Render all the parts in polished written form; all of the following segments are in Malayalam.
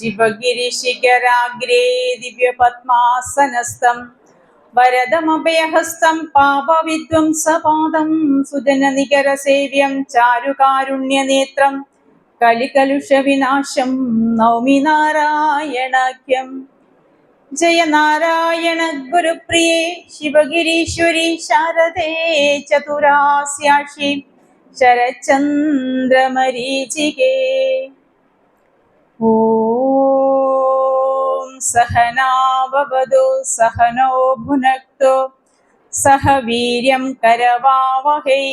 ശിവഗിരിശിഖരാഗ്രേ ദിവ്യപത്മാസനസ്ഥം വരദമഭയഹസ്തം പാപവിധ്വംസപാദം സുജനനികരസേവ്യം ചാരുകാരുണ്യനേത്രം കലികലുഷവിനാശം നൗമി നാരായണാഖ്യം. ജയ നാരായണ ഗുരുപ്രിയേ ശിവഗിരീശ്വരി ശാരദേ ചതുരാസ്യാക്ഷി ശരചന്ദ്രമരീചികേ. ഓം സഹനാവവതു സഹനോ ഭുനക്തു സഹ വീര്യം കരവാവഹൈ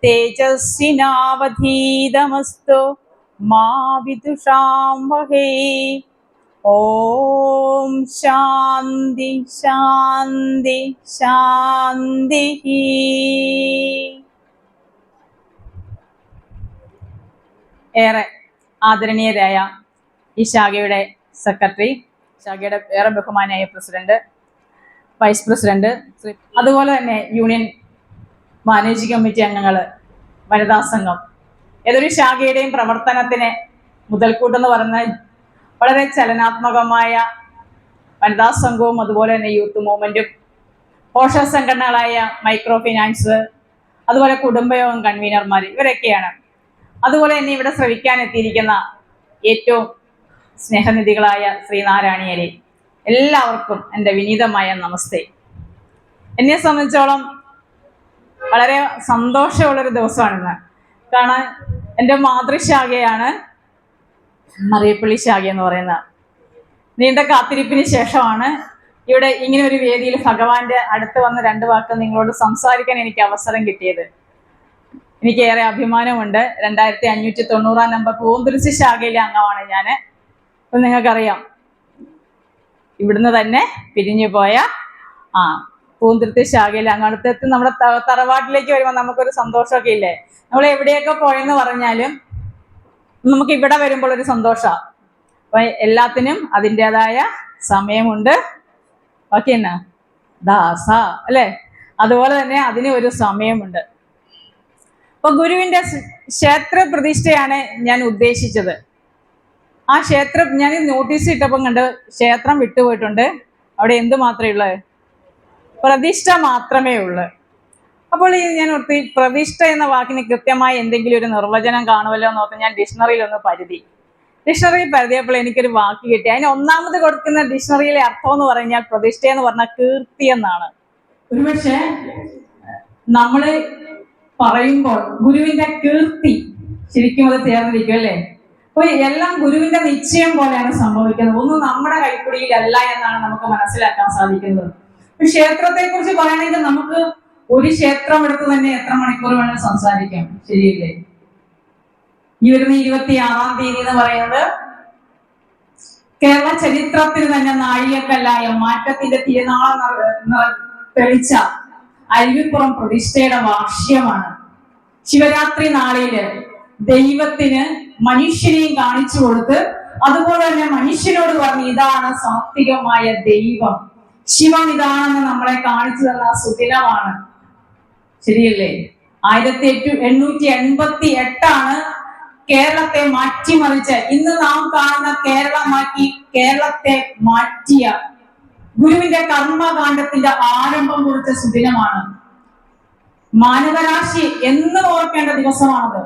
തേജസ്വിനാവധീതമസ്തു മാ വിദുഷാം വഹൈ. ഓം ശാന്തി ശാന്തി ശാന്തി. ഏറെ ആദരണീയരായ ഈ ശാഖയുടെ സെക്രട്ടറി, ശാഖയുടെ ഏറെ ബഹുമാനായ പ്രസിഡന്റ്, വൈസ് പ്രസിഡന്റ്, അതുപോലെ തന്നെ യൂണിയൻ മാനേജിംഗ് കമ്മിറ്റി അംഗങ്ങൾ, വനിതാ സംഘം, ഏതൊരു ശാഖയുടെയും പ്രവർത്തനത്തിന് മുതൽക്കൂട്ടെന്ന് പറഞ്ഞ വളരെ ചലനാത്മകമായ വനിതാ സംഘവും അതുപോലെ തന്നെ യൂത്ത് മൂവ്മെന്റും, പോഷക സംഘടനകളായ മൈക്രോ ഫിനാൻസ്, അതുപോലെ കുടുംബയോഗം കൺവീനർമാർ, ഇവരൊക്കെയാണ്. അതുപോലെ തന്നെ ഇവിടെ ശ്രവിക്കാൻ എത്തിയിരിക്കുന്ന ഏറ്റവും സ്നേഹനിധികളായ ശ്രീനാരായണീയരെ, എല്ലാവർക്കും എൻ്റെ വിനീതമായ നമസ്തേ. എന്നെ സംബന്ധിച്ചോളം വളരെ സന്തോഷമുള്ളൊരു ദിവസമാണിന്ന്. കാരണം എൻ്റെ മാതൃശാഖയാണ് മറിയപ്പള്ളി ശാഖ എന്ന് പറയുന്നത്. നീണ്ട കാത്തിരിപ്പിന് ശേഷമാണ് ഇവിടെ ഇങ്ങനെ ഒരു വേദിയിൽ ഭഗവാന്റെ അടുത്ത് വന്ന് രണ്ട് വാക്ക് നിങ്ങളോട് സംസാരിക്കാൻ എനിക്ക് അവസരം കിട്ടിയത്. എനിക്ക് ഏറെ അഭിമാനമുണ്ട്. 2590 നമ്പർ പൂന്തുരുത്തി ശാഖയിലെ അംഗമാണ് ഞാൻ. ഇപ്പം നിങ്ങൾക്കറിയാം, ഇവിടുന്ന് തന്നെ പിരിഞ്ഞു പോയ പൂന്തുരുത്തി ശാഖയിലെ അംഗത്തെ നമ്മുടെ തറവാട്ടിലേക്ക് വരുമ്പോൾ നമുക്കൊരു സന്തോഷമൊക്കെ ഇല്ലേ? നമ്മൾ എവിടെയൊക്കെ പോയെന്ന് പറഞ്ഞാലും നമുക്ക് ഇവിടെ വരുമ്പോൾ ഒരു സന്തോഷമാണ്. അപ്പൊ എല്ലാത്തിനും അതിൻ്റെതായ സമയമുണ്ട്. ബാക്കി എന്നാ ദാസ അല്ലേ? അതുപോലെ തന്നെ അതിന് ഒരു സമയമുണ്ട്. അപ്പൊ ഗുരുവിന്റെ ക്ഷേത്ര പ്രതിഷ്ഠയാണ് ഞാൻ ഉദ്ദേശിച്ചത്. ആ ക്ഷേത്രം ഞാൻ നോട്ടീസ് ഇട്ടപ്പം കണ്ട് ക്ഷേത്രം വിട്ടുപോയിട്ടുണ്ട്. അവിടെ എന്ത് മാത്രമേ ഉള്ളൂ? പ്രതിഷ്ഠ മാത്രമേ ഉള്ളൂ. അപ്പോൾ ഞാൻ ഓർത്തി പ്രതിഷ്ഠ എന്ന വാക്കിന് കൃത്യമായി എന്തെങ്കിലും ഒരു നിർവചനം കാണുമല്ലോ എന്ന് ഓർത്ത് ഞാൻ ഡിക്ഷണറിയിൽ ഒന്ന് ഡിക്ഷണറി പരതിയപ്പോൾ എനിക്കൊരു വാക്ക് കിട്ടി. അതിന് ഒന്നാമത് കൊടുക്കുന്ന ഡിക്ഷണറിയിലെ അർത്ഥം എന്ന് പറഞ്ഞാൽ പ്രതിഷ്ഠ എന്ന് പറഞ്ഞാൽ കീർത്തി എന്നാണ്. ഒരുപക്ഷെ നമ്മൾ പറയുമ്പോൾ ഗുരുവിന്റെ കീർത്തി ശരിക്കും അത് ചേർന്നിരിക്കും അല്ലേ? അപ്പൊ എല്ലാം ഗുരുവിന്റെ നിശ്ചയം പോലെയാണ് സംഭവിക്കുന്നത്. ഒന്നും നമ്മുടെ കൈപ്പിടിയിലല്ല എന്നാണ് നമുക്ക് മനസ്സിലാക്കാൻ സാധിക്കുന്നത്. ക്ഷേത്രത്തെ കുറിച്ച് പറയുകയാണെങ്കിൽ നമുക്ക് ഒരു ക്ഷേത്രം എടുത്ത് തന്നെ എത്ര മണിക്കൂർ വേണം സംസാരിക്കാം, ശരിയല്ലേ? ഈ വരുന്ന 26-ാം തീയതി എന്ന് പറയുന്നത് കേരള ചരിത്രത്തിന് തന്നെ നാഴികക്കല്ലായ മാറ്റത്തിന്റെ തിരുനാളം തെളിച്ച അരുവിപ്പുറം പ്രതിഷ്ഠയുടെ വാർഷികമാണ്. ശിവരാത്രി നാളില് ദൈവത്തിന് മനുഷ്യനെയും കാണിച്ചു കൊടുത്ത് അതുപോലെ തന്നെ മനുഷ്യനോട് പറഞ്ഞ് ഇതാണ് സാത്വികമായ ദൈവം, ശിവൻ ഇതാണെന്ന് നമ്മളെ കാണിച്ചു തന്ന സുദിനമാണ്, ശരിയല്ലേ? 1888 കേരളത്തെ മാറ്റിമറിച്ച് ഇന്ന് നാം കാണുന്ന കേരളമാക്കി കേരളത്തെ മാറ്റിയ ഗുരുവിന്റെ കർമ്മകാണ്ഡത്തിന്റെ ആരംഭം കുറിച്ച സുദിനമാണ്. മാനവരാശി എന്നും ഓർക്കേണ്ട ദിവസമാണത്.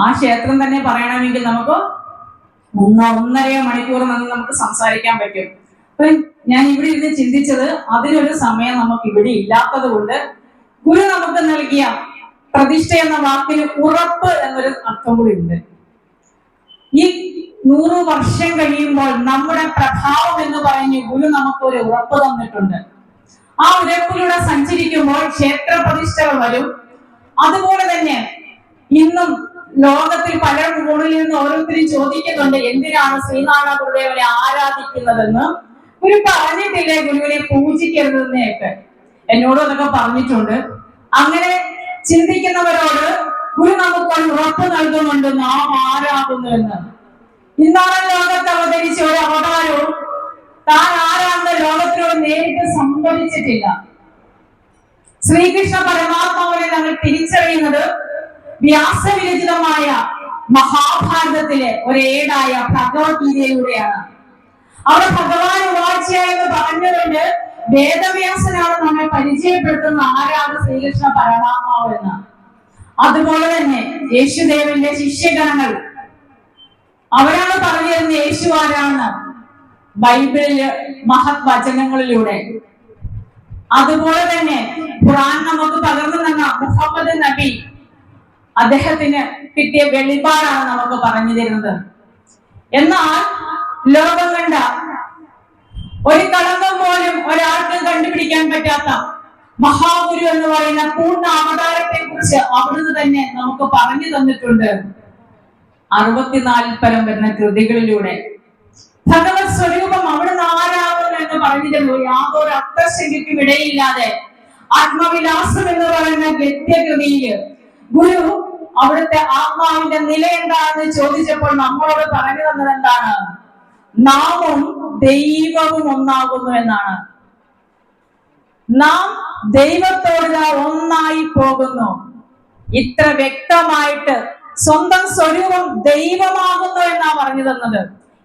ആ ക്ഷേത്രം തന്നെ പറയണമെങ്കിൽ നമുക്ക് 1.5 മണിക്കൂർ നമുക്ക് സംസാരിക്കാൻ പറ്റും. അപ്പൊ ഞാൻ ഇവിടെ ഇരുന്ന് ചിന്തിച്ചത് അതിനൊരു സമയം നമുക്ക് ഇവിടെ ഇല്ലാത്തത് കൊണ്ട് ഗുരു നമുക്ക് നൽകിയ പ്രതിഷ്ഠ എന്ന വാക്കിന് ഉറപ്പ് എന്നൊരു അർത്ഥം കൂടി ഉണ്ട്. ഈ 100 വർഷം കഴിയുമ്പോൾ നമ്മുടെ പ്രഭാവം എന്ന് പറഞ്ഞ് ഗുരു നമുക്ക് ഒരു ഉറപ്പ് തന്നിട്ടുണ്ട്. ആ ഉറപ്പിലൂടെ സഞ്ചരിക്കുമ്പോൾ ക്ഷേത്ര പ്രതിഷ്ഠകൾ വരും. അതുപോലെ തന്നെ ഇന്നും ലോകത്തിൽ പല കോണിൽ നിന്ന് ഓരോരുത്തരും ചോദിക്കുന്നുണ്ട്, എന്തിനാണ് ശ്രീനാരായണ ഗുരുദേവനെ ആരാധിക്കുന്നതെന്ന്. ഗുരു പറഞ്ഞിട്ടില്ലേ ഗുരുവിനെ പൂജിക്കരുതെന്നൊക്കെ? എന്നോടും അതൊക്കെ പറഞ്ഞിട്ടുണ്ട്. അങ്ങനെ ചിന്തിക്കുന്നവരോട് ഗുരു നമുക്ക് ഉറപ്പ് നൽകുന്നുണ്ട്, നാം ആരാകുന്നുവെന്ന്. ഇന്നാണ് ലോകത്ത് അവതരിച്ച ഒരു അവതാരവും താൻ ആരാണെന്ന് ലോകത്തിനോട് നേരിട്ട് സംഭവിച്ചിട്ടില്ല. ശ്രീകൃഷ്ണ പരമാത്മാവിനെ നമ്മൾ തിരിച്ചറിയുന്നത് വ്യാസവിരചിതമായ മഹാഭാരതത്തിലെ ഒരേടായ ഭഗവത്ഗീതയിലൂടെയാണ്. അവിടെ ഭഗവാൻ ഉവാച എന്ന് പറഞ്ഞുകൊണ്ട് വേദവ്യാസനാണ് നമ്മെ പരിചയപ്പെടുത്തുന്ന ആരാണ് ശ്രീകൃഷ്ണ പരമാത്മാവ് എന്ന്. അതുപോലെ തന്നെ യേശുദേവന്റെ ശിഷ്യഗണങ്ങൾ അവരാണ് പറഞ്ഞു തരുന്ന യേശു ആരാണ് ബൈബിളില് മഹത് വചനങ്ങളിലൂടെ. അതുപോലെ തന്നെ ഖുർആൻ നമുക്ക് പകർന്നു തന്ന മുഹമ്മദ് നബി, അദ്ദേഹത്തിന് കിട്ടിയ വെളിപാടാണ് നമുക്ക് പറഞ്ഞു തരുന്നത്. എന്നാൽ ലോകം കണ്ട ഒരു കളങ്കം പോലും ഒരാൾക്കും കണ്ടുപിടിക്കാൻ പറ്റാത്ത മഹാഗുരു എന്ന് പറയുന്ന പൂർണ്ണ അവതാരത്തെ കുറിച്ച് അവിടുന്ന് തന്നെ നമുക്ക് പറഞ്ഞു തന്നിട്ടുണ്ട്. 64 പരം വരുന്ന കൃതികളിലൂടെ ഭഗവത് സ്വരൂപം അവിടുന്ന് ആരാകുന്നു എന്ന് പറഞ്ഞു തരുന്നു. യാതൊരു അർത്ഥശങ്കയ്ക്കും ഇടയില്ലാതെ ആത്മവിലാസം എന്ന് പറയുന്ന ഗദ്യകൃതിയില് ഗുരു അവിടുത്തെ ആത്മാവിന്റെ നില എന്താണെന്ന് ചോദിച്ചപ്പോൾ നമ്മളോട് പറഞ്ഞു തന്നത് എന്താണ്? നാമും ദൈവവും ഒന്നാകുന്നു എന്നാണ്. നാം ദൈവത്തോട് ഒന്നായി പോകുന്നു. ഇത്ര വ്യക്തമായിട്ട് സ്വന്തം സ്വരൂപം ദൈവമാകുന്നു എന്നാ പറഞ്ഞു തന്നത്.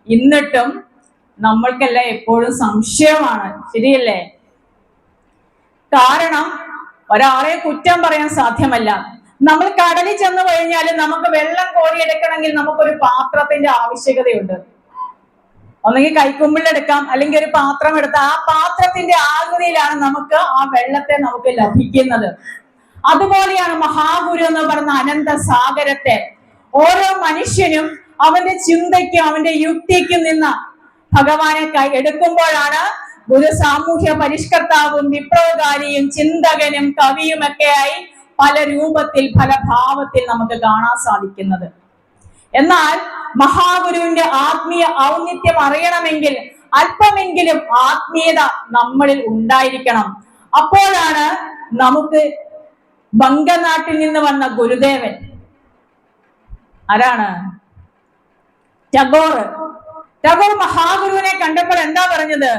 എന്നിട്ടും നമ്മൾക്കെല്ലാം എപ്പോഴും സംശയമാണ്, ശരിയല്ലേ? കാരണം ഒരാളെ കുറ്റം പറയാൻ സാധ്യമല്ല. നമ്മൾ കടലിൽ ചെന്ന് കഴിഞ്ഞാൽ നമുക്ക് വെള്ളം കോരിയെടുക്കണമെങ്കിൽ നമുക്കൊരു പാത്രത്തിന്റെ ആവശ്യകതയുണ്ട്. ഒന്നെങ്കിൽ കൈക്കുമ്പിളെടുക്കാം, അല്ലെങ്കിൽ ഒരു പാത്രം എടുത്ത് ആ പാത്രത്തിന്റെ ആകൃതിയിലാണ് നമുക്ക് ആ വെള്ളത്തെ നമുക്ക് ലഭിക്കുന്നത്. അതുപോലെയാണ് മഹാഗുരു എന്ന് പറയുന്ന അനന്ത സാഗരത്തെ ഓരോ മനുഷ്യനും അവന്റെ ചിന്തയ്ക്കും അവന്റെ യുക്തിക്കും നിന്ന ഭഗവാനെ എടുക്കുമ്പോഴാണ് ഒരു സാമൂഹ്യ പരിഷ്കർത്താവും വിപ്ലവകാരിയും ചിന്തകനും കവിയുമൊക്കെയായി പല രൂപത്തിൽ പല ഭാവത്തിൽ നമുക്ക് കാണാൻ സാധിക്കുന്നത്. എന്നാൽ മഹാഗുരുവിന്റെ ആത്മീയ ഔന്നിത്യം അറിയണമെങ്കിൽ അല്പമെങ്കിലും ആത്മീയത നമ്മളിൽ ഉണ്ടായിരിക്കണം. അപ്പോഴാണ് നമുക്ക് ബംഗനാട്ടിൽ നിന്ന് വന്ന ഗുരുദേവൻ ആരാണ്? ടാഗോർ മഹാഗുരുവിനെ കണ്ടപ്പോൾ എന്താ പറഞ്ഞത്?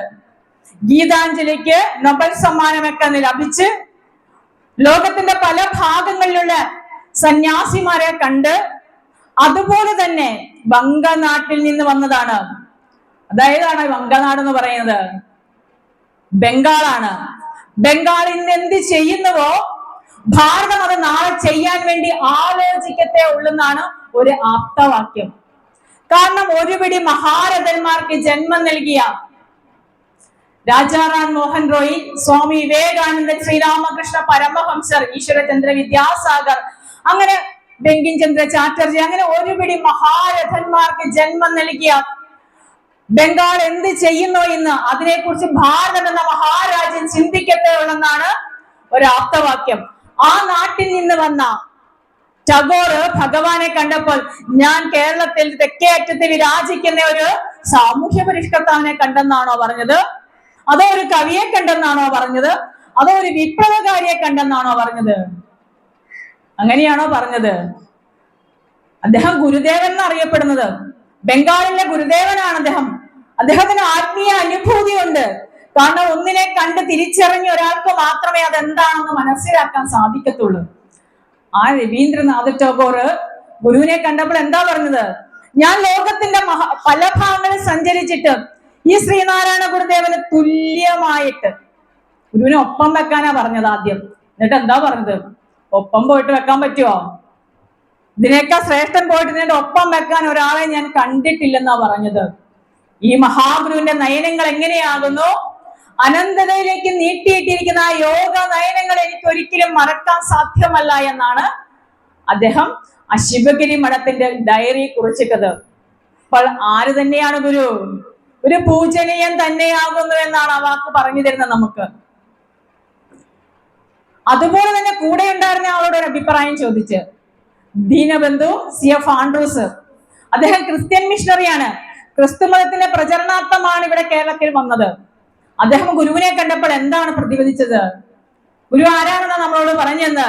ഗീതാഞ്ജലിക്ക് നൊബൽ സമ്മാനമൊക്കെ ലഭിച്ച് ലോകത്തിന്റെ പല ഭാഗങ്ങളിലുള്ള സന്യാസിമാരെ കണ്ട്, അതുപോലെ തന്നെ ബംഗനാട്ടിൽ നിന്ന് വന്നതാണ്. അതായതാണ് ബംഗനാട് എന്ന് പറയുന്നത് ബംഗാളാണ്. ബംഗാളിൽ നിന്ന് എന്ത് ചെയ്യുന്നുവോ ഭാരതം അത് നാളെ ചെയ്യാൻ വേണ്ടി ആലോചിക്കത്തേ ഉള്ളെന്നാണ് ഒരു ആപ്തവാക്യം. കാരണം ഒരുപിടി മഹാരഥന്മാർക്ക് ജന്മം നൽകിയ രാജാറാം മോഹൻ റോയ്, സ്വാമി വിവേകാനന്ദൻ, ശ്രീരാമകൃഷ്ണ പരമഹംസർ, ഈശ്വരചന്ദ്ര വിദ്യാസാഗർ, അങ്ങനെ ബങ്കിം ചന്ദ്ര ചാറ്റർജി, അങ്ങനെ ഒരുപിടി മഹാരഥന്മാർക്ക് ജന്മം നൽകിയ ബംഗാൾ എന്ത് ചെയ്യുന്നു എന്ന് അതിനെക്കുറിച്ച് ഭാരതം എന്ന മഹാരാജ്യം ചിന്തിക്കത്തേ ഉള്ളെന്നാണ് ഒരു ആപ്തവാക്യം. ആ നാട്ടിൽ നിന്ന് വന്ന ടാഗോർ ഭഗവാനെ കണ്ടപ്പോൾ ഞാൻ കേരളത്തിൽ തെക്കേ അറ്റത്ത് വിരാജിക്കുന്ന ഒരു സാമൂഹ്യ പരിഷ്കർത്താവിനെ കണ്ടെന്നാണോ പറഞ്ഞത്? അതോ ഒരു കവിയെ കണ്ടെന്നാണോ പറഞ്ഞത്? അതോ ഒരു വിപ്ലവകാരിയെ കണ്ടെന്നാണോ പറഞ്ഞത്? അങ്ങനെയാണോ പറഞ്ഞത്? അദ്ദേഹം ഗുരുദേവൻ എന്നറിയപ്പെടുന്നത്, ബംഗാളിലെ ഗുരുദേവനാണ് അദ്ദേഹം. അദ്ദേഹത്തിന് ആത്മീയ അനുഭൂതിയുണ്ട്. കാരണം ഒന്നിനെ കണ്ട് തിരിച്ചറിഞ്ഞ ഒരാൾക്ക് മാത്രമേ അതെന്താണെന്ന് മനസ്സിലാക്കാൻ സാധിക്കത്തുള്ളൂ. ആ രവീന്ദ്രനാഥ് ടാഗോർ ഗുരുവിനെ കണ്ടപ്പോൾ എന്താ പറഞ്ഞത്? ഞാൻ ലോകത്തിന്റെ പല ഭാഗങ്ങളിൽ സഞ്ചരിച്ചിട്ട് ഈ ശ്രീനാരായണ ഗുരുദേവന് തുല്യമായിട്ട് ഗുരുവിനെ ഒപ്പം വെക്കാനാ പറഞ്ഞത് ആദ്യം. എന്നിട്ട് എന്താ പറഞ്ഞത്? ഒപ്പം പോയിട്ട് വെക്കാൻ പറ്റുമോ? ഇതിനേക്കാൾ ശ്രേഷ്ഠൻ പോയിട്ട് ഇതിന്റെ ഒപ്പം വെക്കാൻ ഒരാളെ ഞാൻ കണ്ടിട്ടില്ലെന്നാ പറഞ്ഞത്. ഈ മഹാഗുരുവിന്റെ നയനങ്ങൾ എങ്ങനെയാകുന്നു? അനന്തതയിലേക്ക് നീട്ടിയിട്ടിരിക്കുന്ന ആ യോഗ നയനങ്ങൾ എനിക്ക് ഒരിക്കലും മറക്കാൻ സാധ്യമല്ല എന്നാണ് അദ്ദേഹം ആ ശിവഗിരി മഠത്തിന്റെ ഡയറി കുറിച്ചിട്ടത്. അപ്പോൾ ആര് തന്നെയാണ് ഗുരു? ഒരു പൂജനീയൻ തന്നെയാകുന്നു എന്നാണ് ആ വാക്ക് പറഞ്ഞു തരുന്നത് നമുക്ക്. അതുപോലെ തന്നെ കൂടെ ഉണ്ടായിരുന്ന ആളോട് ഒരു അഭിപ്രായം ചോദിച്ച് ദീനബന്ധു CF ആൻഡ്രൂസ്, അദ്ദേഹം ക്രിസ്ത്യൻ മിഷണറിയാണ്. ക്രിസ്തു മതത്തിന്റെ പ്രചരണാർത്ഥമാണ് ഇവിടെ കേരളത്തിൽ വന്നത്. അദ്ദേഹം ഗുരുവിനെ കണ്ടപ്പോൾ എന്താണ് പ്രതിപാദിച്ചത്? ഗുരു ആരാണെന്ന് നമ്മളോട് പറഞ്ഞെന്ന്,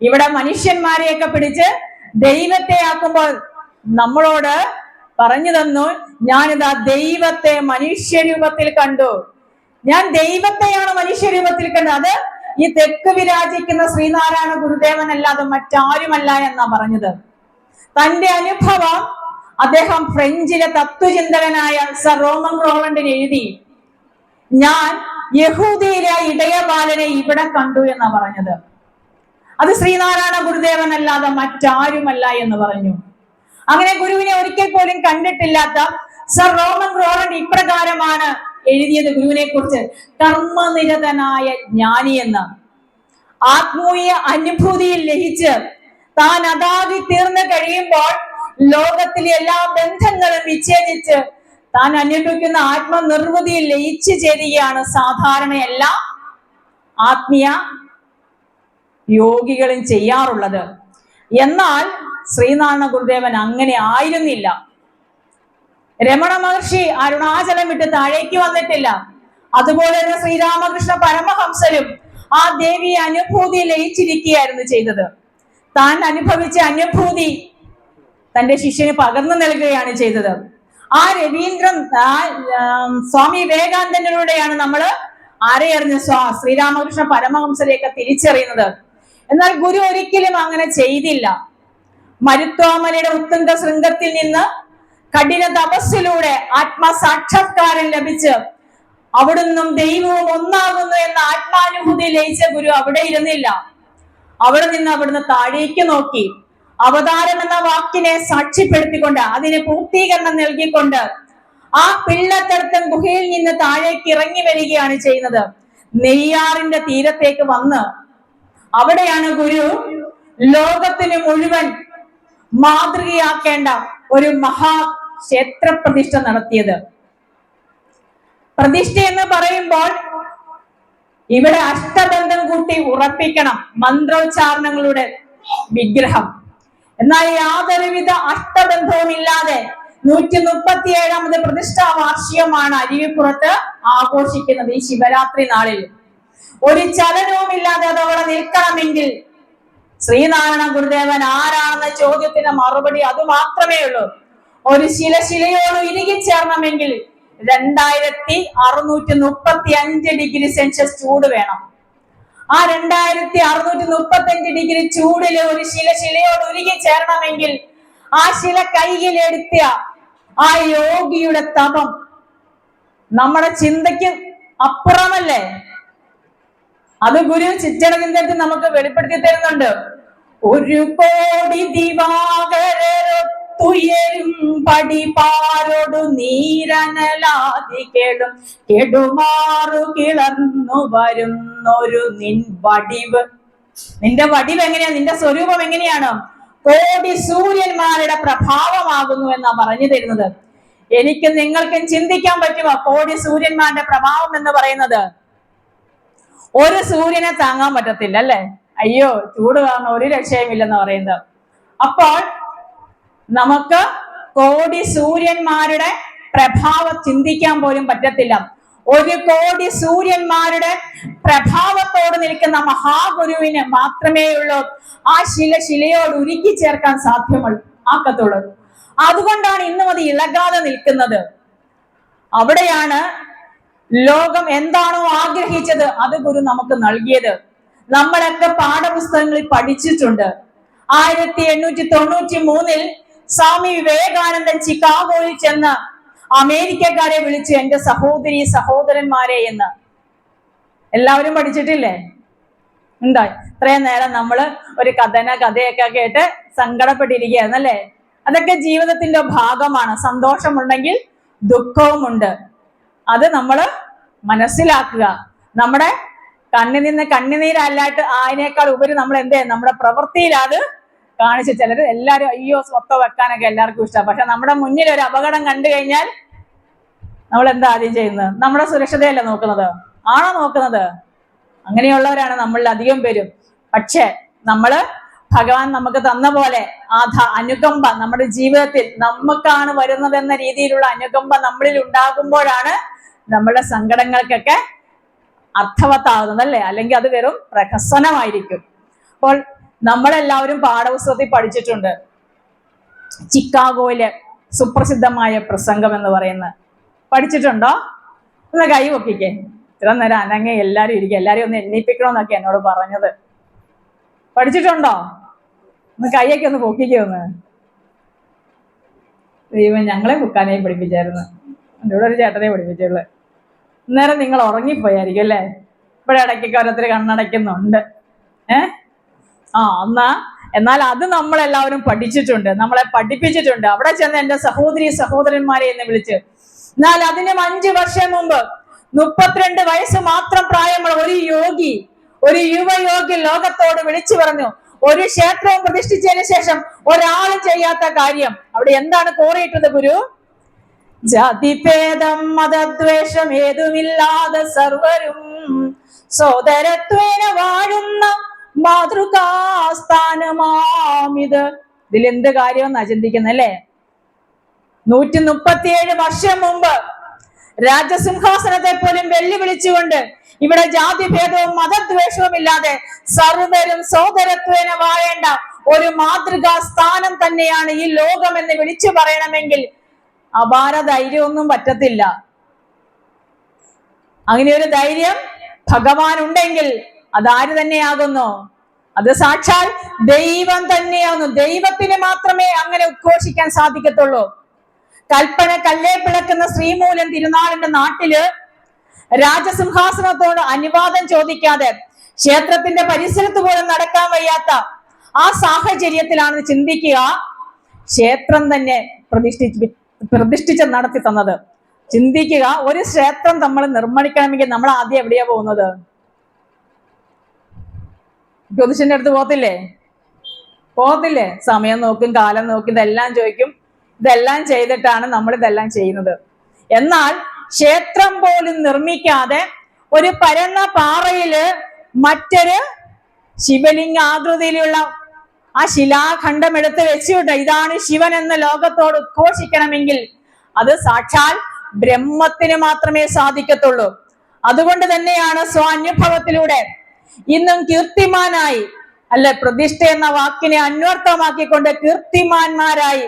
ഇവിടെ മനുഷ്യന്മാരെയൊക്കെ പിടിച്ച് ദൈവത്തെ ആക്കുമ്പോൾ നമ്മളോട് പറഞ്ഞു തന്നു, ഞാനിതാ ദൈവത്തെ മനുഷ്യരൂപത്തിൽ കണ്ടു. ഞാൻ ദൈവത്തെയാണ് മനുഷ്യരൂപത്തിൽ കണ്ടത്. അത് ഈ തെക്ക് വിരാജിക്കുന്ന ശ്രീനാരായണ ഗുരുദേവൻ അല്ലാതെ മറ്റാരുമല്ല എന്നാ പറഞ്ഞത്. തന്റെ അനുഭവം അദ്ദേഹം ഫ്രഞ്ചിലെ തത്വചിന്തകനായ സർ റോമൻ റോളണ്ടിന് എഴുതി. ഞാൻ യഹൂദിയിലെ ഇടയബാലനെ ഇവിടെ കണ്ടു എന്നാ പറഞ്ഞത്. അത് ശ്രീനാരായണ ഗുരുദേവൻ അല്ലാതെ മറ്റാരുമല്ല എന്ന് പറഞ്ഞു. അങ്ങനെ ഗുരുവിനെ ഒരിക്കൽ പോലും കണ്ടിട്ടില്ലാത്ത സർ റോമൻ റോളണ്ട് ഇപ്രകാരമാണ് എഴുതിയത് ഗുരുവിനെ കുറിച്ച്: കർമ്മനിരതനായ ജ്ഞാനി എന്ന്. ആത്മീയ അനുഭൂതിയിൽ ലയിച്ച് താൻ അതാകി തീർന്നു കഴിയുമ്പോൾ ലോകത്തിലെ എല്ലാ ബന്ധങ്ങളും വിച്ഛേദിച്ച് താൻ അനുഭവിക്കുന്ന ആത്മനിർവൃതിയിൽ ലയിച്ചു ചേരുകയാണ് സാധാരണ എല്ലാ ആത്മീയ യോഗികളും ചെയ്യാറുള്ളത്. എന്നാൽ ശ്രീനാരായണ ഗുരുദേവൻ അങ്ങനെ ആയിരുന്നില്ല. രമണ മഹർഷി അരുണാചലം വിട്ട് താഴേക്ക് വന്നിട്ടില്ല. അതുപോലെ തന്നെ ശ്രീരാമകൃഷ്ണ പരമഹംസരും ആ ദേവിയെ അനുഭൂതി ലയിച്ചിരിക്കുകയായിരുന്നു ചെയ്തത്. താൻ അനുഭവിച്ച അനുഭൂതി തന്റെ ശിഷ്യന് പകർന്നു നൽകുകയാണ് ചെയ്തത്. ആ രവീന്ദ്രൻ സ്വാമി വിവേകാനന്ദനിലൂടെയാണ് നമ്മൾ ആരെ അറിഞ്ഞ ശ്രീരാമകൃഷ്ണ പരമഹംസരെയൊക്കെ തിരിച്ചറിയുന്നത്. എന്നാൽ ഗുരു ഒരിക്കലും അങ്ങനെ ചെയ്തില്ല. മരുത്വാമലയുടെ ഉത്തുംഗ ശൃംഗത്തിൽ നിന്ന് കഠിന തപസ്സിലൂടെ ആത്മസാക്ഷാത്കാരം ലഭിച്ച് അവിടുന്നും ദൈവവും ഒന്നാകുന്നു എന്ന ആത്മാനുഭൂതി ലയിച്ച ഗുരു അവിടെ ഇരുന്നില്ല. അവിടെ നിന്ന് അവിടുന്ന് താഴേക്ക് നോക്കി അവതാരം എന്ന വാക്കിനെ സാക്ഷ്യപ്പെടുത്തിക്കൊണ്ട് അതിന് പൂർത്തീകരണം നൽകിക്കൊണ്ട് ആ പിള്ളത്തടുത്തൻ ഗുഹയിൽ നിന്ന് താഴേക്ക് ഇറങ്ങി വരികയാണ് ചെയ്യുന്നത്. നെയ്യാറിന്റെ തീരത്തേക്ക് വന്ന് അവിടെയാണ് ഗുരു ലോകത്തിന് മുഴുവൻ മാതൃകയാക്കേണ്ട ഒരു മഹാക്ഷേത്ര പ്രതിഷ്ഠ നടത്തിയത്. പ്രതിഷ്ഠ എന്ന് പറയുമ്പോൾ ഇവിടെ അഷ്ടബന്ധം കൂട്ടി ഉറപ്പിക്കണം, മന്ത്രോച്ചാരണങ്ങളുടെ വിഗ്രഹം. എന്നാൽ യാതൊരുവിധ അഷ്ടബന്ധവും ഇല്ലാതെ 137ാമത് പ്രതിഷ്ഠാ വാർഷികമാണ് അരുവിപ്പുറത്ത് ആഘോഷിക്കുന്നത്. ഈ ശിവരാത്രി നാളിൽ ഒരു ചലനവും ഇല്ലാതെ അതവിടെ നിൽക്കണമെങ്കിൽ ശ്രീനാരായണ ഗുരുദേവൻ ആരാണെന്ന ചോദ്യത്തിന് മറുപടി അത് മാത്രമേ ഉള്ളൂ. ഒരു ശിലയോട് ഇറുകിച്ചേർണമെങ്കിൽ 2635 ഡിഗ്രി സെൽഷ്യസ് ചൂട് വേണം. ആ 2635 ഡിഗ്രി ചൂടില് ഒരു ശിലയോട് ഉരുകി ചേരണമെങ്കിൽ ആ ശില കൈയിലെടുത്ത ആ യോഗിയുടെ തപം നമ്മുടെ ചിന്തയ്ക്ക് അപ്പുറമല്ലേ. അത് ഗുരു ചിച്ചടചിന്തത്തിൽ നമുക്ക് വെളിപ്പെടുത്തി തരുന്നുണ്ട്. ഒരു കോടി ദിവാകരൊത്തുയരും പടിപാരോടു നീരനലാതി കേടും കെടുമാറു കിളർന്നു വരുന്നൊരു നിന്റെ വടിവ് എങ്ങനെയാ, നിന്റെ സ്വരൂപം എങ്ങനെയാണ്? കോടി സൂര്യന്മാരുടെ പ്രഭാവമാകുന്നു എന്നാ പറഞ്ഞു തരുന്നത്. എനിക്ക് നിങ്ങൾക്കും ചിന്തിക്കാൻ പറ്റുമോ കോടി സൂര്യന്മാരുടെ പ്രഭാവം എന്ന് പറയുന്നത്? ഒരു സൂര്യനെ താങ്ങാൻ പറ്റത്തില്ല അല്ലെ? അയ്യോ, ചൂട് കാരണം ഒരു രക്ഷയുമില്ലെന്ന് പറയുന്നത്. അപ്പോൾ നമുക്ക് കോടി സൂര്യന്മാരുടെ പ്രഭാവം ചിന്തിക്കാൻ പോലും പറ്റത്തില്ല. ഒരു കോടി സൂര്യന്മാരുടെ പ്രഭാവത്തോട് നിൽക്കുന്ന മഹാഗുരുവിന് മാത്രമേ ഉള്ളൂ ആ ശിലയോട് ഉരുക്കി ചേർക്കാൻ ആക്കത്തുള്ളൂ. അതുകൊണ്ടാണ് ഇന്നും അത് ഇളകാതെ നിൽക്കുന്നത്. അവിടെയാണ് ലോകം എന്താണോ ആഗ്രഹിച്ചത് അത് ഗുരു നമുക്ക് നൽകിയത്. നമ്മളൊക്കെ പാഠപുസ്തകങ്ങളിൽ പഠിച്ചിട്ടുണ്ട്. 1893 സ്വാമി വിവേകാനന്ദൻ ചിക്കാഗോയിൽ ചെന്ന് അമേരിക്കക്കാരെ വിളിച്ചു എന്റെ സഹോദരി സഹോദരന്മാരെ എന്ന്. എല്ലാവരും പഠിച്ചിട്ടില്ലേ? ഉണ്ടായി. ഇത്രയും നേരം നമ്മള് ഒരു കഥയൊക്കെ കേട്ട് സങ്കടപ്പെട്ടിരിക്കുകയായിരുന്നല്ലേ? അതൊക്കെ ജീവിതത്തിന്റെ ഭാഗമാണ്. സന്തോഷമുണ്ടെങ്കിൽ ദുഃഖവുമുണ്ട്. അത് നമ്മള് മനസ്സിലാക്കുക. നമ്മുടെ കണ്ണിൽ നിന്ന് കണ്ണുനീരല്ലാട്ട് അതിനേക്കാൾ ഉപരി നമ്മൾ നമ്മുടെ പ്രവൃത്തിയിൽ അത് കാണിച്ച്. ചിലര് എല്ലാരും അയ്യോ സ്വത്തം വെക്കാനൊക്കെ എല്ലാവർക്കും ഇഷ്ടമാണ്. പക്ഷെ നമ്മുടെ മുന്നിൽ ഒരു അപകടം കണ്ടു കഴിഞ്ഞാൽ നമ്മൾ എന്താ ആദ്യം ചെയ്യുന്നത്? നമ്മുടെ സുരക്ഷതയല്ല നോക്കുന്നത്? ആണോ നോക്കുന്നത്? അങ്ങനെയുള്ളവരാണ് നമ്മളിൽ അധികം പേരും. പക്ഷെ നമ്മള് ഭഗവാൻ നമുക്ക് തന്ന പോലെ അനുകമ്പ നമ്മുടെ ജീവിതത്തിൽ നമുക്കാണ് വരുന്നതെന്ന രീതിയിലുള്ള അനുകമ്പ നമ്മളിൽ ഉണ്ടാകുമ്പോഴാണ് നമ്മുടെ സങ്കടങ്ങൾക്കൊക്കെ അർത്ഥവത്താകുന്നത് അല്ലേ? അല്ലെങ്കിൽ അത് വെറും പ്രഹസനമായിരിക്കും. അപ്പോൾ നമ്മളെല്ലാവരും പാഠപുസ്തകത്തിൽ പഠിച്ചിട്ടുണ്ട് ചിക്കാഗോയിലെ സുപ്രസിദ്ധമായ പ്രസംഗം എന്ന് പറയുന്നത്. പഠിച്ചിട്ടുണ്ടോ? ഒന്ന് കൈ പൊക്കിക്കേ. ഇത്ര നേരം അനങ്ങി എല്ലാരും ഇരിക്കുക. എല്ലാരും ഒന്ന് എണ്ണിപ്പിക്കണമെന്നൊക്കെ എന്നോട് പറഞ്ഞത്. പഠിച്ചിട്ടുണ്ടോ? ഒന്ന് കൈയൊക്കെ ഒന്ന് പൊക്കിക്കേ ഒന്ന്. ദൈവം ഞങ്ങളെ മുക്കാനെയും പഠിപ്പിച്ചായിരുന്നു. എൻ്റെ കൂടെ ഒരു ചേട്ടനെ പഠിപ്പിച്ചുള്ളു. അന്നേരം നിങ്ങൾ ഉറങ്ങിപ്പോയായിരിക്കും അല്ലേ? ഇപ്പോഴിടയ്ക്കൊക്കെ ഓരോരുത്തർ കണ്ണടയ്ക്കുന്നുണ്ട്. എന്നാൽ അത് നമ്മളെല്ലാവരും പഠിച്ചിട്ടുണ്ട്, നമ്മളെ പഠിപ്പിച്ചിട്ടുണ്ട്. അവിടെ ചെന്ന് എൻ്റെ സഹോദരി സഹോദരന്മാരെ എന്ന് വിളിച്ച്. എന്നാൽ അതിനും 5 വർഷം മുമ്പ് 32 വയസ്സ് മാത്രം പ്രായമുള്ള ഒരു യുവയോഗി ലോകത്തോട് വിളിച്ചു പറഞ്ഞു, ഒരു ക്ഷേത്രവും പ്രതിഷ്ഠിച്ചതിന് ശേഷം ഒരാളും ചെയ്യാത്ത കാര്യം. അവിടെ എന്താണ് കോറിയിട്ടത് ഗുരു? ജാതിഭേദം മതദ്വേഷം ഏതുമില്ലാതെ സർവരും സോദരത്വേന വാഴുന്ന മാതൃകാസ്ഥാനമാമിത്. ഇതിലെന്ത് കാര്യമെന്നാ ചിന്തിക്കുന്നല്ലേ? 137 വർഷം മുമ്പ് രാജസിംഹാസനത്തെ പോലും വെല്ലുവിളിച്ചുകൊണ്ട് ഇവിടെ ജാതിഭേദവും മതദ്വേഷവും ഇല്ലാതെ സർവരും സോദരത്വേന വാഴേണ്ട ഒരു മാതൃകാ സ്ഥാനം തന്നെയാണ് ഈ ലോകം എന്ന് വിളിച്ചു പറയണമെങ്കിൽ അപാര ധൈര്യമൊന്നും പറ്റത്തില്ല. അങ്ങനെ ഒരു ധൈര്യം ഭഗവാൻ ഉണ്ടെങ്കിൽ അതാര് തന്നെയാകുന്നു? അത് സാക്ഷാൽ ദൈവം തന്നെയാകുന്നു. ദൈവത്തിന് മാത്രമേ അങ്ങനെ ഉദ്ഘോഷിക്കാൻ സാധിക്കത്തുള്ളൂ. കൽപ്പന കല്ലേ പിളക്കുന്ന ശ്രീമൂലം തിരുനാളിന്റെ നാട്ടില് രാജസിംഹാസനത്തോട് അനുവാദം ചോദിക്കാതെ ക്ഷേത്രത്തിന്റെ പരിസരത്ത് പോലും നടക്കാൻ വയ്യാത്ത ആ സാഹചര്യത്തിലാണ് ചിന്തിക്കുക ക്ഷേത്രം തന്നെ പ്രതിഷ്ഠിച്ച് നടത്തി തന്നത്. ചിന്തിക്കുക, ഒരു ക്ഷേത്രം നമ്മൾ നിർമ്മിക്കണമെങ്കിൽ നമ്മൾ ആദ്യം എവിടെയാ പോകുന്നത്? ജ്യോതിഷന്റെ അടുത്ത് പോകത്തില്ലേ? സമയം നോക്കും, കാലം നോക്കും, ഇതെല്ലാം ചോദിക്കും. ഇതെല്ലാം ചെയ്തിട്ടാണ് നമ്മൾ ഇതെല്ലാം ചെയ്യുന്നത്. എന്നാൽ ക്ഷേത്രം പോലും നിർമ്മിക്കാതെ ഒരു പരന്ന പാറയില് മറ്റൊരു ശിവലിംഗ ആകൃതിയിലുള്ള ആ ശിലാഖണ്ഡം എടുത്ത് വെച്ചുകൊണ്ട് ഇതാണ് ശിവൻ എന്ന് ലോകത്തോട് ഉദ്ഘോഷിക്കണമെങ്കിൽ അത് സാക്ഷാൽ ബ്രഹ്മത്തിന് മാത്രമേ സാധിക്കത്തുള്ളൂ. അതുകൊണ്ട് തന്നെയാണ് സ്വാനുഭവത്തിലൂടെ ഇന്നും കീർത്തിമാനായി, അല്ലെ, പ്രതിഷ്ഠ എന്ന വാക്കിനെ അന്വർത്ഥമാക്കിക്കൊണ്ട് കീർത്തിമാന്മാരായി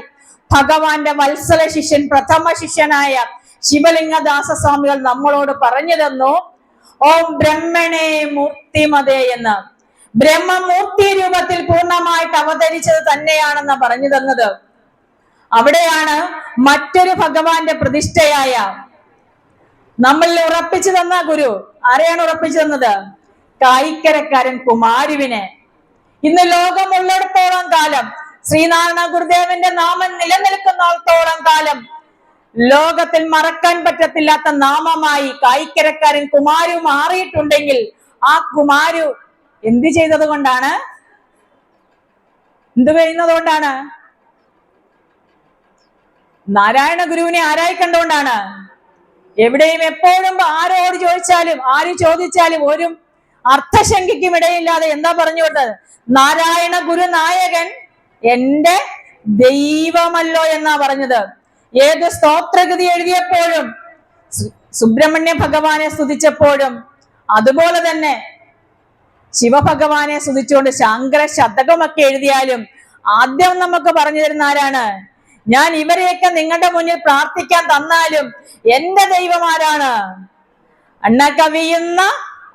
ഭഗവാന്റെ വത്സല ശിഷ്യൻ, പ്രഥമ ശിഷ്യനായ ശിവലിംഗദാസ സ്വാമികൾ നമ്മളോട് പറഞ്ഞു തന്നു, ഓം ബ്രഹ്മണേ മൂർത്തിമതേ എന്ന്. ബ്രഹ്മമൂർത്തി രൂപത്തിൽ പൂർണ്ണമായിട്ട് അവതരിച്ചത് തന്നെയാണെന്ന് പറഞ്ഞു തന്നത്. അവിടെയാണ് മറ്റൊരു ഭഗവാന്റെ പ്രതിഷ്ഠയായ നമ്മളിൽ ഉറപ്പിച്ചു തന്ന ഗുരു ആരെയാണ് ഉറപ്പിച്ചു തന്നത്? കായിക്കരക്കാരൻ കുമാരുവിനെ. ഇന്ന് ലോകമുള്ളിടത്തോളം കാലം, ശ്രീനാരായണ ഗുരുദേവന്റെ നാമം നിലനിൽക്കുന്നിടത്തോളം കാലം ലോകത്തിൽ മറക്കാൻ പറ്റത്തില്ലാത്ത നാമമായി കായിക്കരക്കാരൻ കുമാരു മാറിയിട്ടുണ്ടെങ്കിൽ ആ കുമാരു എന്ത് ചെയ്തത് കൊണ്ടാണ്? എന്ത് ചെയ്യുന്നത് കൊണ്ടാണ്? നാരായണ ഗുരുവിനെ ആരായി കണ്ടുകൊണ്ടാണ്. എവിടെയും എപ്പോഴും ആരോട് ചോദിച്ചാലും, ആര് ചോദിച്ചാലും ഒരു അർത്ഥശങ്കയ്ക്കും ഇടയില്ലാതെ എന്താ പറഞ്ഞുകൊണ്ടത്? നാരായണ ഗുരു നായകൻ എന്റെ ദൈവമല്ലോ എന്നാ പറഞ്ഞത്. ഏത് സ്തോത്രഗതി എഴുതിയപ്പോഴും, സുബ്രഹ്മണ്യ ഭഗവാനെ സ്തുതിച്ചപ്പോഴും, അതുപോലെ തന്നെ ശിവഭഗവാനെ സ്തുതിച്ചുകൊണ്ട് ശാങ്കര ശതകമൊക്കെ എഴുതിയാലും ആദ്യം നമുക്ക് പറഞ്ഞു തരുന്ന ആരാണ്? ഞാൻ ഇവരെയൊക്കെ നിങ്ങളുടെ മുന്നിൽ പ്രാർത്ഥിക്കാൻ തന്നാലും എന്റെ ദൈവം ആരാണ്? അണ്ണ കവിയുന്ന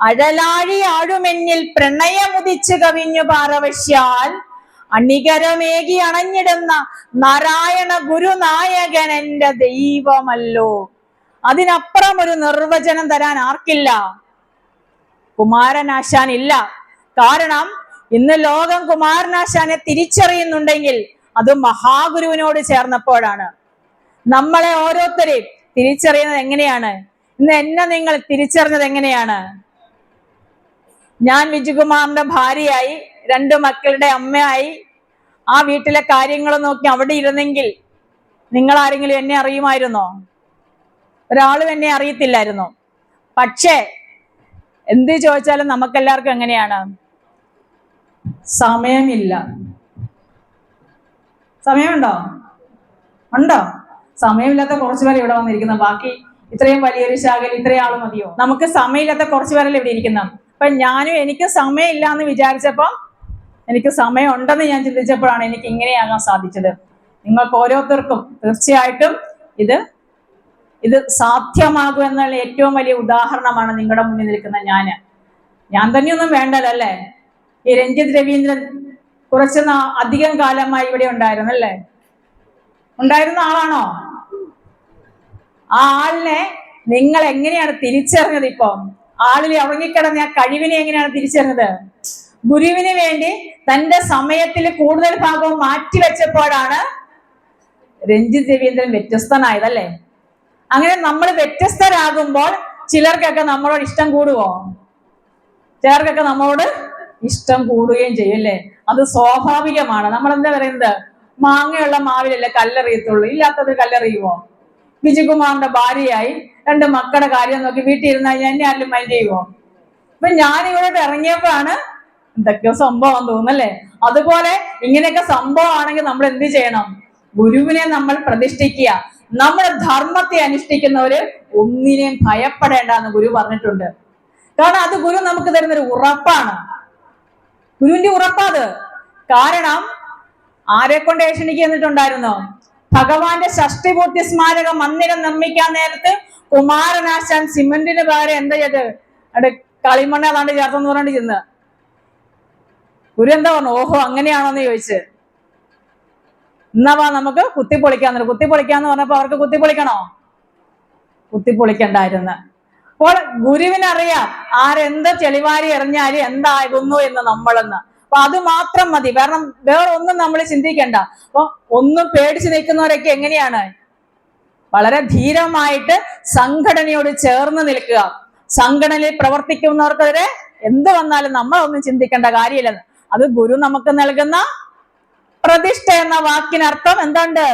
അഴലാഴി ആഴുമെന്നിൽ പ്രണയമുദിച്ച് കവിഞ്ഞു പാറവശ്യാൽ അണികരമേകി അണഞ്ഞിടുന്ന നാരായണ ഗുരുനായകൻ എന്റെ ദൈവമല്ലോ. അതിനപ്പുറം ഒരു നിർവചനം തരാൻ ആർക്കില്ല? കുമാരനാശാൻ ഇല്ല. കാരണം ഇന്ന് ലോകം കുമാരനാശാനെ തിരിച്ചറിയുന്നുണ്ടെങ്കിൽ അത് മഹാഗുരുവിനോട് ചേർന്നപ്പോഴാണ്. നമ്മളെ ഓരോരുത്തരെയും തിരിച്ചറിയുന്നത് എങ്ങനെയാണ്? ഇന്ന് എന്നെ നിങ്ങൾ തിരിച്ചറിഞ്ഞത് എങ്ങനെയാണ്? ഞാൻ വിജുകുമാറിന്റെ ഭാര്യയായി, 2 മക്കളുടെ അമ്മയായി, ആ വീട്ടിലെ കാര്യങ്ങൾ നോക്കി അവിടെ ഇരുന്നെങ്കിൽ നിങ്ങൾ ആരെങ്കിലും എന്നെ അറിയുമായിരുന്നോ? ഒരാളും എന്നെ അറിയത്തില്ലായിരുന്നു. പക്ഷേ എന്ത് ചോദിച്ചാലും നമുക്കെല്ലാവർക്കും എങ്ങനെയാണ്? സമയമില്ല. സമയമുണ്ടോ? ഉണ്ടോ? സമയമില്ലാത്ത കുറച്ചു പേരെ ഇവിടെ വന്നിരിക്കുന്ന, ബാക്കി ഇത്രയും വലിയൊരു ശാഖയിൽ ഇത്രയും ആള് മതിയോ? നമുക്ക് സമയമില്ലാത്ത കുറച്ചു പേരല്ലേ ഇവിടെ ഇരിക്കുന്ന. അപ്പൊ ഞാനും എനിക്ക് സമയമില്ല എന്ന് വിചാരിച്ചപ്പോ, എനിക്ക് സമയം ഉണ്ടെന്ന് ഞാൻ ചിന്തിച്ചപ്പോഴാണ് എനിക്ക് ഇങ്ങനെയാകാൻ സാധിച്ചത്. നിങ്ങൾക്ക് ഓരോരുത്തർക്കും തീർച്ചയായിട്ടും ഇത് സാധ്യമാകും എന്നുള്ള ഏറ്റവും വലിയ ഉദാഹരണമാണ് നിങ്ങളുടെ മുന്നിൽ നിൽക്കുന്ന ഞാൻ തന്നെയൊന്നും വേണ്ടതല്ലേ. ഈ രഞ്ജിത് രവീന്ദ്രൻ കുറച്ച് അധികം കാലമായി ഇവിടെ ഉണ്ടായിരുന്നല്ലേ? ഉണ്ടായിരുന്ന ആളാണോ? ആ ആളിനെ നിങ്ങൾ എങ്ങനെയാണ് തിരിച്ചറിഞ്ഞത്? ഇപ്പൊ ആളിൽ ഉറങ്ങിക്കിടന്ന ആ കഴിവിനെ എങ്ങനെയാണ് തിരിച്ചറിഞ്ഞത്? ഗുരുവിന് വേണ്ടി തന്റെ സമയത്തിൽ കൂടുതൽ ഭാഗവും മാറ്റിവെച്ചപ്പോഴാണ് രഞ്ജിത്ത് രവീന്ദ്രൻ വ്യത്യസ്തനായതല്ലേ? അങ്ങനെ നമ്മൾ വ്യത്യസ്തരാകുമ്പോൾ ചിലർക്കൊക്കെ നമ്മളോട് ഇഷ്ടം കൂടുവോ? ചിലർക്കൊക്കെ നമ്മളോട് ഇഷ്ടം കൂടുകയും ചെയ്യും അല്ലേ? അത് സ്വാഭാവികമാണ്. നമ്മൾ എന്താ പറയുന്നത്? മാങ്ങയുള്ള മാവിലല്ലേ കല്ലെറിയത്തുള്ളൂ, ഇല്ലാത്തത് കല്ലെറിയുമോ? വിജയകുമാറിന്റെ ഭാര്യയായി 2 മക്കളുടെ കാര്യം നോക്കി വീട്ടിൽ ഇരുന്നാൽ എന്നെ ആരും മൈൻഡ് ചെയ്യുമോ? ഇപ്പൊ ഞാനിവിടെ ഇറങ്ങിയപ്പോഴാണ് എന്തൊക്കെയോ സംഭവം തോന്നുന്നല്ലേ? അതുപോലെ ഇങ്ങനെയൊക്കെ സംഭവം ആണെങ്കിൽ നമ്മൾ എന്ത് ചെയ്യണം? ഗുരുവിനെ നമ്മൾ പ്രതിഷ്ഠിക്കുക. നമ്മുടെ ധർമ്മത്തെ അനുഷ്ഠിക്കുന്നവര് ഒന്നിനെയും ഭയപ്പെടേണ്ട എന്ന് ഗുരു പറഞ്ഞിട്ടുണ്ട്. കാരണം അത് ഗുരു നമുക്ക് തരുന്നൊരു ഉറപ്പാണ്. ഗുരുവിന്റെ ഉറപ്പാത്. കാരണം ആരെ കൊണ്ട് ഏഷണിക്ക് എന്നിട്ടുണ്ടായിരുന്നോ? ഭഗവാന്റെ ഷഷ്ടിപൂർത്തി സ്മാരക മന്ദിരം നിർമ്മിക്കാൻ നേരത്ത് കുമാരനാശാൻ സിമന്റിന് പകരം എന്താ ചെയ്ത്? അവിടെ കളിമണ്ണ അതാണ്ട് ചേർത്തെന്ന് പറഞ്ഞിട്ട് ചെന്ന് ഗുരു എന്താ പറഞ്ഞു? ഓഹോ അങ്ങനെയാണോന്ന് ചോദിച്ച്, എന്നാ നമുക്ക് കുത്തിപ്പൊളിക്കാന്ന്. കുത്തിപ്പൊളിക്കാന്ന് പറഞ്ഞപ്പോ അവർക്ക് കുത്തിപ്പൊളിക്കണോ? കുത്തിപ്പൊളിക്കണ്ടായിരുന്നു. അപ്പോൾ ഗുരുവിനറിയാം ആരെന്ത് ചെളിവാരി എറിഞ്ഞാലും എന്താകുന്നു എന്ന് നമ്മളെന്ന്. അപ്പൊ അത് മാത്രം മതി, കാരണം വേറെ ഒന്നും നമ്മൾ ചിന്തിക്കണ്ട. അപ്പൊ ഒന്നും പേടിച്ചു നിൽക്കുന്നവരൊക്കെ എങ്ങനെയാണ്? വളരെ ധീരമായിട്ട് സംഘടനയോട് ചേർന്ന് നിൽക്കുക. സംഘടനയിൽ പ്രവർത്തിക്കുന്നവർക്കെതിരെ എന്ത് വന്നാലും നമ്മളൊന്നും ചിന്തിക്കേണ്ട കാര്യമില്ലെന്ന്. അത് ഗുരു നമുക്ക് നൽകുന്ന പ്രതിഷ്ഠ എന്ന വാക്കിനർത്ഥം എന്തുണ്ട്?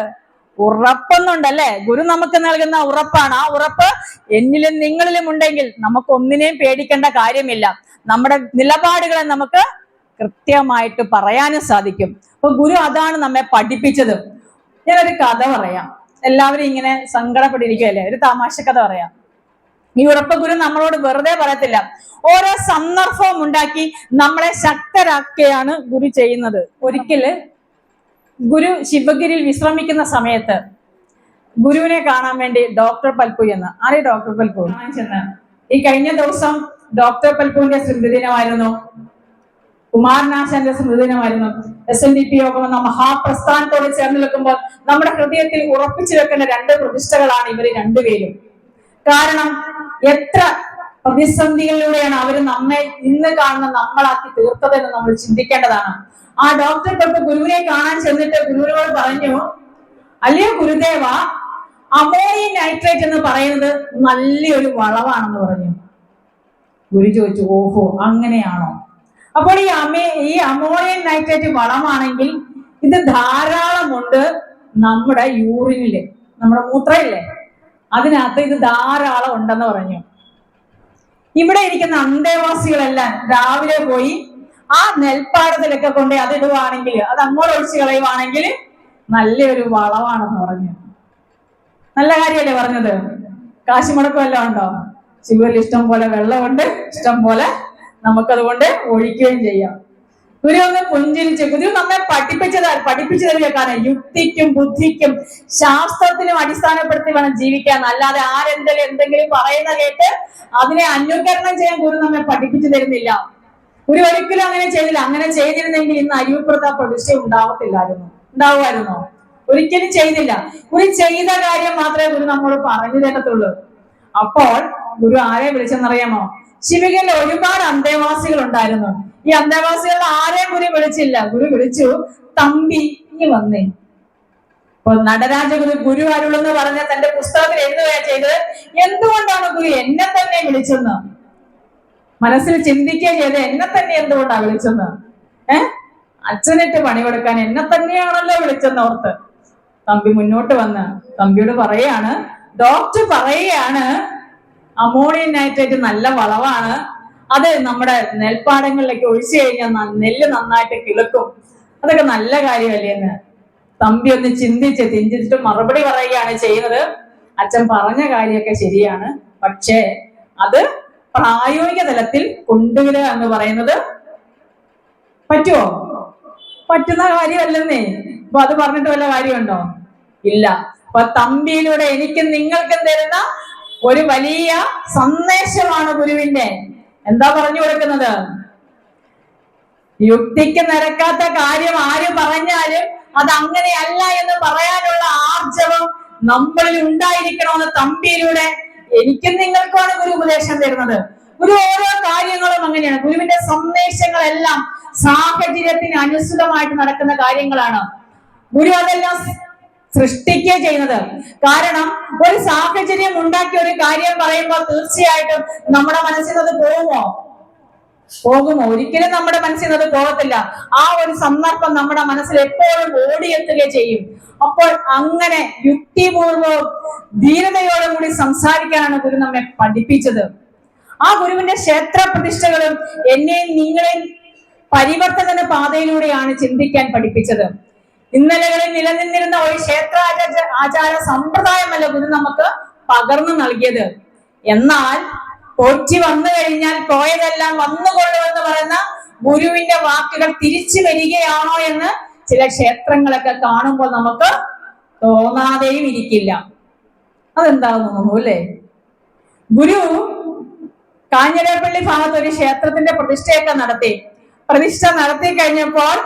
ഉറപ്പെന്നുണ്ടല്ലേ? ഗുരു നമുക്ക് നൽകുന്ന ഉറപ്പാണ്. ആ ഉറപ്പ് എന്നിലും നിങ്ങളിലും ഉണ്ടെങ്കിൽ നമുക്ക് ഒന്നിനെയും പേടിക്കേണ്ട കാര്യമില്ല. നമ്മുടെ നിലപാടുകളെ നമുക്ക് കൃത്യമായിട്ട് പറയാനും സാധിക്കും. അപ്പൊ ഗുരു അതാണ് നമ്മെ പഠിപ്പിച്ചത്. ഞാനൊരു കഥ പറയാം. എല്ലാവരും ഇങ്ങനെ സങ്കടപ്പെട്ടിരിക്കുകയല്ലേ? ഒരു തമാശ കഥ പറയാം. ഈ ഉറപ്പ് ഗുരു നമ്മളോട് വെറുതെ പറയത്തില്ല. ഓരോ സന്ദർഭവും ഉണ്ടാക്കി നമ്മളെ ശക്തരാക്കുകയാണ് ഗുരു ചെയ്യുന്നത്. ഒരിക്കല് ഗുരു ശിവഗിരിയിൽ വിശ്രമിക്കുന്ന സമയത്ത് ഗുരുവിനെ കാണാൻ വേണ്ടി ഡോക്ടർ പൽപു എന്ന്, ആരെ ഡോക്ടർ പൽപു ചെന്ന്, ഈ കഴിഞ്ഞ ദിവസം ഡോക്ടർ പൽപുവിന്റെ സ്മൃതിദിനമായിരുന്നു, കുമാരനാശാന്റെ സ്മൃതിദിനമായിരുന്നു. SNDP യോഗം എന്ന മഹാപ്രസ്ഥാനത്തോട് ചേർന്ന് നിൽക്കുമ്പോൾ നമ്മുടെ ഹൃദയത്തിൽ ഉറപ്പിച്ചു വെക്കേണ്ട 2 പ്രതിഷ്ഠകളാണ് ഇവര് രണ്ടുപേരും. കാരണം എത്ര പ്രതിസന്ധികളിലൂടെയാണ് അവര് നമ്മെ ഇന്ന് കാണുന്ന നമ്മളാക്കി തീർത്തതെന്ന് നമ്മൾ ചിന്തിക്കേണ്ടതാണ്. ആ ഡോക്ടർ തൊട്ട് ഗുരുവിനെ കാണാൻ ചെന്നിട്ട് ഗുരുവിനോട് പറഞ്ഞു, അല്ലയോ ഗുരുദേവ, അമോണിയം നൈട്രേറ്റ് എന്ന് പറയുന്നത് നല്ലൊരു വളവാണെന്ന് പറഞ്ഞു. ഗുരു ചോദിച്ചു, ഓഹോ അങ്ങനെയാണോ? അപ്പോൾ ഈ അമോണിയം നൈട്രേറ്റ് വളമാണെങ്കിൽ ഇത് ധാരാളമുണ്ട് നമ്മുടെ യൂറിനില്, നമ്മുടെ മൂത്രമില്ലേ, അതിനകത്ത് ഇത് ധാരാളം ഉണ്ടെന്ന് പറഞ്ഞു. ഇവിടെ ഇരിക്കുന്ന അന്തേവാസികളെല്ലാം രാവിലെ പോയി ആ നെൽപ്പാടത്തിലൊക്കെ കൊണ്ട് അതിടുവാണെങ്കിൽ, അത് അങ്ങോട്ട് ഒഴിച്ച് കളയുവാണെങ്കിൽ നല്ലൊരു വളവാണെന്ന് പറഞ്ഞു. നല്ല കാര്യമല്ലേ പറഞ്ഞത്? കാശ് മുടക്കം വല്ലതും ഉണ്ടോ? ശിവരിൽ ഇഷ്ടം പോലെ വെള്ളമുണ്ട്, ഇഷ്ടം പോലെ നമുക്കതുകൊണ്ട് ഒഴിക്കുകയും ചെയ്യാം. ഗുരു ഒന്ന് പുഞ്ചിരിച്ച്, ഗുരു നമ്മെ പഠിപ്പിച്ചു തരിക. കാരണം യുക്തിക്കും ബുദ്ധിക്കും ശാസ്ത്രത്തിനും അടിസ്ഥാനപ്പെടുത്തി വേണം ജീവിക്കാൻ. അല്ലാതെ എന്തെങ്കിലും പറയുന്ന കേട്ട് അതിനെ അനുകരണം ചെയ്യാൻ ഗുരു നമ്മെ പഠിപ്പിച്ചു തരുന്നില്ല. ഗുരു ഒരിക്കലും അങ്ങനെ ചെയ്തില്ല. അങ്ങനെ ചെയ്തിരുന്നെങ്കിൽ ഇന്ന് അയ്യൂർപ്രത പ്രതിഷ്ഠ ഉണ്ടാവുമായിരുന്നോ? ഒരിക്കലും ചെയ്തില്ല. ഗുരു ചെയ്ത കാര്യം മാത്രമേ ഗുരു നമ്മോട് പറഞ്ഞു തരത്തുള്ളൂ. അപ്പോൾ ഗുരു ആരെ വിളിച്ചെന്നറിയാമോ? ശിവഗിരിയിൽ ഒരുപാട് അന്തേവാസികൾ ഉണ്ടായിരുന്നു. ഈ അന്തേവാസികളുടെ ആരെയും ഗുരു വിളിച്ചില്ല. ഗുരു വിളിച്ചു, തമ്പി നീ വന്നേ. അപ്പൊ നടരാജഗുരു ഗുരു അരുളെന്ന് പറഞ്ഞ തന്റെ പുസ്തകത്തിൽ എഴുതുകയാ ചെയ്തത്. എന്തുകൊണ്ടാണ് ഗുരു എന്നെ തന്നെ വിളിച്ചെന്ന് മനസ്സിൽ ചിന്തിക്കുക ചെയ്ത്, എന്നെ തന്നെ എന്തുകൊണ്ടാണ് വിളിച്ചെന്ന്? അച്ഛനിട്ട് പണി കൊടുക്കാൻ എന്നെ തന്നെയാണല്ലോ വിളിച്ചെന്ന് ഓർത്ത് തമ്പി മുന്നോട്ട് വന്ന് തമ്പിയോട് പറയാണ്, ഡോക്ടർ പറയുകയാണ് അമോണിയം നൈട്രേറ്റ് നല്ല വളവാണ്, അത് നമ്മുടെ നെൽപ്പാടങ്ങളിലേക്ക് ഒഴിച്ചു കഴിഞ്ഞാൽ നെല്ല് നന്നായിട്ട് കിളുക്കും, അതൊക്കെ നല്ല കാര്യമല്ലേ എന്ന് തമ്പി ഒന്ന് ചിന്തിച്ചിട്ട് മറുപടി പറയുകയാണ് ചെയ്യുന്നത്. അച്ഛൻ പറഞ്ഞ കാര്യമൊക്കെ ശരിയാണ്, പക്ഷേ അത് പ്രായോഗിക തലത്തിൽ കൊണ്ടുവരിക എന്ന് പറയുന്നത് പറ്റുമോ? പറ്റുന്ന കാര്യമല്ലെന്നേ. അപ്പൊ അത് പറഞ്ഞിട്ട് വല്ല കാര്യമുണ്ടോ? ഇല്ല. അപ്പൊ തമ്പിയിലൂടെ എനിക്കും നിങ്ങൾക്കും തരുന്ന ഒരു വലിയ സന്ദേശമാണ് ഗുരുവിന്റെ. എന്താ പറഞ്ഞു കൊടുക്കുന്നത്? യുക്തിക്ക് നിരക്കാത്ത കാര്യം ആര് പറഞ്ഞാലും അത് അങ്ങനെയല്ല എന്ന് പറയാനുള്ള ആർജവം നമ്മളിൽ ഉണ്ടായിരിക്കണമെന്ന് തമ്പിയിലൂടെ എനിക്കും നിങ്ങൾക്കുമാണ് ഗുരു ഉപദേശം തരുന്നത്. ഗുരു ഓരോ കാര്യങ്ങളും അങ്ങനെയാണ്. ഗുരുവിന്റെ സന്ദേശങ്ങളെല്ലാം സാഹചര്യത്തിന് അനുസൃതമായിട്ട് നടക്കുന്ന കാര്യങ്ങളാണ്. ഗുരു അതെല്ലാം സൃഷ്ടിക്കുക ചെയ്യുന്നത്. കാരണം ഒരു സാഹചര്യം ഉണ്ടാക്കി ഒരു കാര്യം പറയുമ്പോൾ തീർച്ചയായിട്ടും നമ്മുടെ മനസ്സിൽ അത് പോകുമോ? ഒരിക്കലും നമ്മുടെ മനസ്സിൽ അത് പോകത്തില്ല. ആ ഒരു സന്ദർഭം നമ്മുടെ മനസ്സിൽ എപ്പോഴും ഓടിയെത്തുക ചെയ്യും. അപ്പോൾ അങ്ങനെ യുക്തിപൂർവ്വം ധീരതയോടും കൂടി സംസാരിക്കാനാണ് ഗുരു നമ്മെ പഠിപ്പിച്ചത്. ആ ഗുരുവിന്റെ ക്ഷേത്ര പ്രതിഷ്ഠകളും എന്നെയും നിങ്ങളെയും പരിവർത്തന പാതയിലൂടെയാണ് ചിന്തിക്കാൻ പഠിപ്പിച്ചത്. ഇന്നലകളിൽ നിലനിന്നിരുന്ന ഒരു ക്ഷേത്ര ആചാര സമ്പ്രദായമല്ല ഗുരു നമുക്ക് പകർന്നു നൽകിയത്. എന്നാൽ പോറ്റി വന്നു കഴിഞ്ഞാൽ പോയതെല്ലാം വന്നുകൊള്ളുമെന്ന് പറയുന്ന ഗുരുവിന്റെ വാക്കുകൾ തിരിച്ചു വരികയാണോ എന്ന് ചില ക്ഷേത്രങ്ങളൊക്കെ കാണുമ്പോൾ നമുക്ക് തോന്നാതെയും ഇരിക്കില്ല. അതെന്താണെന്ന് അല്ലേ? ഗുരു കാഞ്ഞിരപ്പള്ളി ഭാഗത്ത് ഒരു ക്ഷേത്രത്തിന്റെ പ്രതിഷ്ഠയൊക്കെ നടത്തി കഴിഞ്ഞപ്പോൾ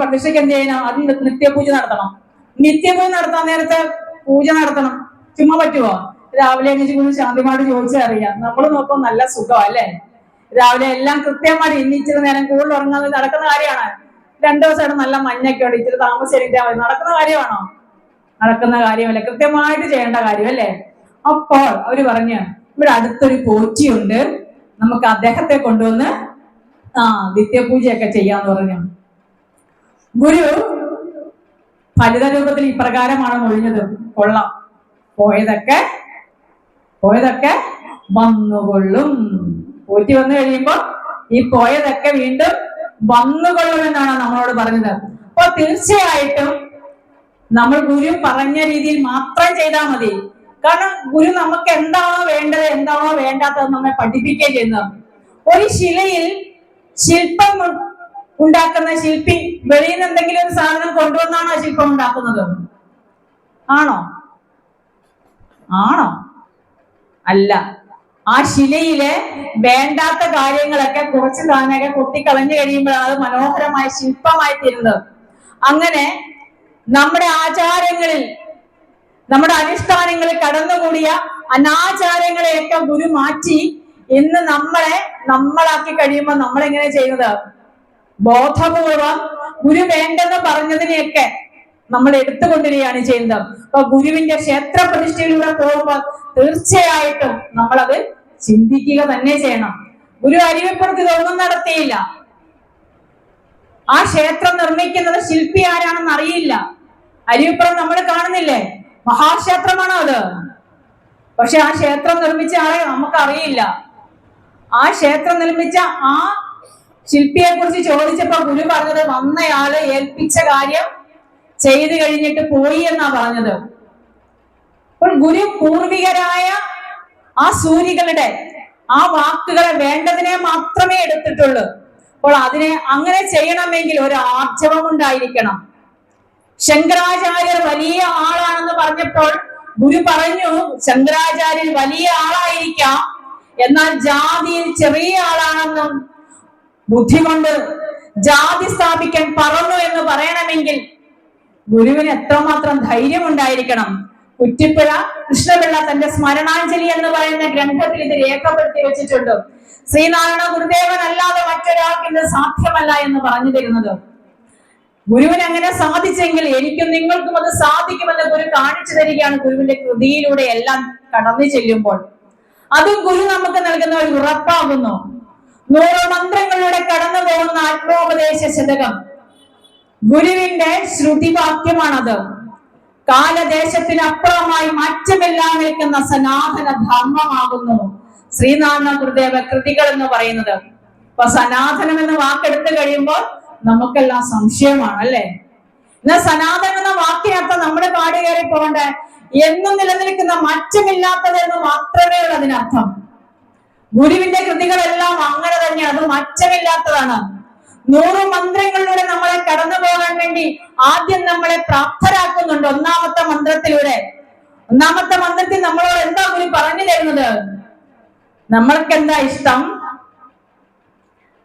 പ്രതിഷ്ഠയ്ക്ക് എന്ത് ചെയ്യണം? അത് നിത്യപൂജ നടത്തണം. നിത്യപൂജ നടത്താൻ നേരത്തെ പൂജ നടത്തണം. ചുമ്മാ പറ്റുമോ? രാവിലെ എണീച്ച് ശാന്തിമാട് ചോദിച്ചറിയാം. നമ്മൾ നോക്കുമ്പോൾ നല്ല സുഖം അല്ലേ? രാവിലെ എല്ലാം കൃത്യമായിട്ട് ഇന്നിച്ചിരി നേരം കൂടുതൽ ഉറങ്ങാതെ നടക്കുന്ന കാര്യമാണ്. 2 ദിവസമായിട്ട് നല്ല മഞ്ഞൊക്കെ ഉണ്ട്, ഇച്ചിരി താമസം എണീറ്റാൽ മതി. നടക്കുന്ന കാര്യമാണോ? നടക്കുന്ന കാര്യമല്ല, കൃത്യമായിട്ട് ചെയ്യേണ്ട കാര്യമല്ലേ? അപ്പോൾ അവര് പറഞ്ഞു, ഇവിടെ അടുത്തൊരു പോറ്റിയുണ്ട്, നമുക്ക് അദ്ദേഹത്തെ കൊണ്ടുവന്ന് നിത്യപൂജയൊക്കെ ചെയ്യാന്ന് പറഞ്ഞു. ഗുരു ഫലിത രൂപത്തിൽ ഇപ്രകാരമാണ് മൊഴിഞ്ഞത്. കൊള്ളാം, പോയതൊക്കെ വന്നുകൊള്ളും. പോറ്റി വന്നു കഴിയുമ്പോ ഈ പോയതൊക്കെ വീണ്ടും വന്നുകൊള്ളുമെന്നാണ് നമ്മളോട് പറഞ്ഞത്. അപ്പൊ തീർച്ചയായിട്ടും നമ്മൾ ഗുരു പറഞ്ഞ രീതിയിൽ മാത്രം ചെയ്താൽ മതി. കാരണം ഗുരു നമുക്ക് എന്താണോ വേണ്ടത്, എന്താണോ വേണ്ടാത്തത് നമ്മെ പഠിപ്പിക്കുകയും ചെയ്യുന്നത്. ഒരു ശിലയിൽ ശില്പം ഉണ്ടാക്കുന്ന ശില്പി വെളിയിൽ നിന്ന് എന്തെങ്കിലും ഒരു സാധനം കൊണ്ടുവന്നാണോ ശില്പം ഉണ്ടാക്കുന്നത്? ആണോ? അല്ല. ആ ശിലയിലെ വേണ്ടാത്ത കാര്യങ്ങളൊക്കെ കുറച്ച് താനൊക്കെ കൊത്തിക്കളഞ്ഞു കഴിയുമ്പോഴാണ് അത് മനോഹരമായ ശില്പമായി തീരുന്നത്. അങ്ങനെ നമ്മുടെ ആചാരങ്ങളിൽ, നമ്മുടെ അനുഷ്ഠാനങ്ങളിൽ കടന്നുകൂടിയ അനാചാരങ്ങളെയൊക്കെ ഗുരു മാറ്റി ഇന്ന് നമ്മളാക്കി കഴിയുമ്പോൾ നമ്മളെങ്ങനെ ചെയ്യുന്നത്? ബോധപൂർവം ഗുരു വേണ്ടെന്ന് പറഞ്ഞതിനെയൊക്കെ നമ്മൾ എടുത്തുകൊണ്ടിരിക്കുകയാണ് ചെയ്യുന്നത്. അപ്പൊ ഗുരുവിന്റെ ക്ഷേത്ര പ്രതിഷ്ഠയിലൂടെ പോകുമ്പോൾ തീർച്ചയായിട്ടും നമ്മളത് ചിന്തിക്കുക തന്നെ ചെയ്യണം. ഗുരു അരുവിപ്പുറത്ത് ഇതൊന്നും നടത്തിയില്ല. ആ ക്ഷേത്രം നിർമ്മിക്കുന്നത് ശില്പി ആരാണെന്ന് അറിയില്ല. അരുവിപ്പുറം നമ്മൾ കാണുന്നില്ലേ? മഹാക്ഷേത്രമാണോ അത്? പക്ഷെ ആ ക്ഷേത്രം നിർമ്മിച്ച ആളെ നമുക്കറിയില്ല. ആ ക്ഷേത്രം നിർമ്മിച്ച ആ ശില്പിയെ കുറിച്ച് ചോദിച്ചപ്പോ ഗുരു പറഞ്ഞത് വന്നയാള് ഏൽപ്പിച്ച കാര്യം ചെയ്തു കഴിഞ്ഞിട്ട് പോയി എന്നാ പറഞ്ഞത്. അപ്പോൾ ഗുരു പൂർവികരായ ആ സൂരികളുടെ ആ വാക്കുകളെ വേണ്ടതിനെ മാത്രമേ എടുത്തിട്ടുള്ളൂ. അപ്പോൾ അതിനെ അങ്ങനെ ചെയ്യണമെങ്കിൽ ഒരു ആർജവം ഉണ്ടായിരിക്കണം. ശങ്കരാചാര്യർ വലിയ ആളാണെന്ന് പറഞ്ഞപ്പോൾ ഗുരു പറഞ്ഞു, ശങ്കരാചാര്യർ വലിയ ആളായിരിക്കാം, എന്നാൽ ജാതിയിൽ ചെറിയ ആളാണെന്നും ബുദ്ധി കൊണ്ട് ജാതി സ്ഥാപിക്കാൻ പറന്നു എന്ന് പറയണമെങ്കിൽ ഗുരുവിന് എത്രമാത്രം ധൈര്യം ഉണ്ടായിരിക്കണം. കുറ്റിപ്പുഴ കൃഷ്ണപിള്ള തന്റെ സ്മരണാഞ്ജലി എന്ന് പറയുന്ന ഗ്രന്ഥത്തിൽ ഇത് രേഖപ്പെടുത്തി വെച്ചിട്ടുണ്ട്. ശ്രീനാരായണ ഗുരുദേവൻ അല്ലാതെ മറ്റൊരാൾക്ക് ഇത് സാധ്യമല്ല എന്ന് പറഞ്ഞു തരുന്നത്. ഗുരുവിന് അങ്ങനെ സാധിച്ചെങ്കിൽ എനിക്കും നിങ്ങൾക്കും അത് സാധിക്കുമെന്ന് ഗുരു കാണിച്ചു തരികയാണ്. ഗുരുവിന്റെ കൃതിയിലൂടെ എല്ലാം കടന്നു ചെല്ലുമ്പോൾ അതും ഗുരു നമുക്ക് നൽകുന്ന ഒരു ഉറപ്പാകുന്നു. 100 മന്ത്രങ്ങളിലൂടെ കടന്നു പോകുന്ന ആത്മോപദേശ ശതകം ഗുരുവിന്റെ ശ്രുതിവാക്യമാണത്. കാലദേശത്തിനപ്പുറമായി മാറ്റമില്ലാതെ നിൽക്കുന്ന സനാതന ധർമ്മമാകുന്നു ശ്രീനാരായണ ഗുരുദേവ കൃതികൾ എന്ന് പറയുന്നത്. അപ്പൊ സനാതനം എന്ന വാക്കെടുത്ത് കഴിയുമ്പോൾ നമുക്കെല്ലാം സംശയമാണ് അല്ലെ? എന്നാൽ സനാതനം എന്ന വാക്കിനർത്ഥം നമ്മുടെ കാട് കയറി പോകേണ്ട എന്നും നിലനിൽക്കുന്ന മാറ്റമില്ലാത്തത് എന്ന് മാത്രമേ ഉള്ളൂ അതിനർത്ഥം. ഗുരുവിന്റെ കൃതികളെല്ലാം അങ്ങനെ തന്നെയാണ്, അത് മാറ്റമില്ലാത്തതാണ്. 100 മന്ത്രങ്ങളിലൂടെ നമ്മളെ കടന്നു പോകാൻ വേണ്ടി ആദ്യം നമ്മളെ പ്രാപ്തരാക്കുന്നുണ്ട്. ഒന്നാമത്തെ മന്ത്രത്തിലൂടെ. ഒന്നാമത്തെ മന്ത്രത്തിൽ നമ്മളോട് എന്താ ഗുരു പറഞ്ഞു തരുന്നത്? നമ്മൾക്ക് എന്താ ഇഷ്ടം?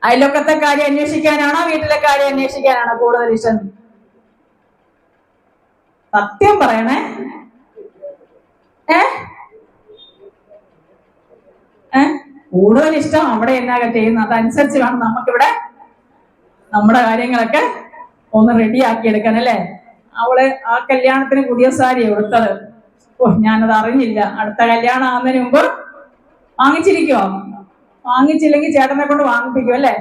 അയൽവക്കത്തെ കാര്യം അന്വേഷിക്കാനാണോ വീട്ടിലെ കാര്യം അന്വേഷിക്കാനാണോ കൂടുതൽ ഇഷ്ടം? സത്യം പറയണേ. ഏ ഏ കൂടുതൽ ഇഷ്ടം അവിടെ എന്നാ ചെയ്യുന്നത് അതനുസരിച്ച് വേണം നമുക്കിവിടെ നമ്മുടെ കാര്യങ്ങളൊക്കെ ഒന്ന് റെഡിയാക്കി എടുക്കാൻ അല്ലേ. അവള് ആ കല്യാണത്തിന് പുതിയ സാരി എടുത്തത്. ഓ, ഞാനത് അറിഞ്ഞില്ല. അടുത്ത കല്യാണം ആകുന്നതിന് മുമ്പ് വാങ്ങിച്ചിരിക്കുവോ? വാങ്ങിച്ചില്ലെങ്കിൽ ചേട്ടനെ കൊണ്ട് വാങ്ങിപ്പിക്കും അല്ലേ.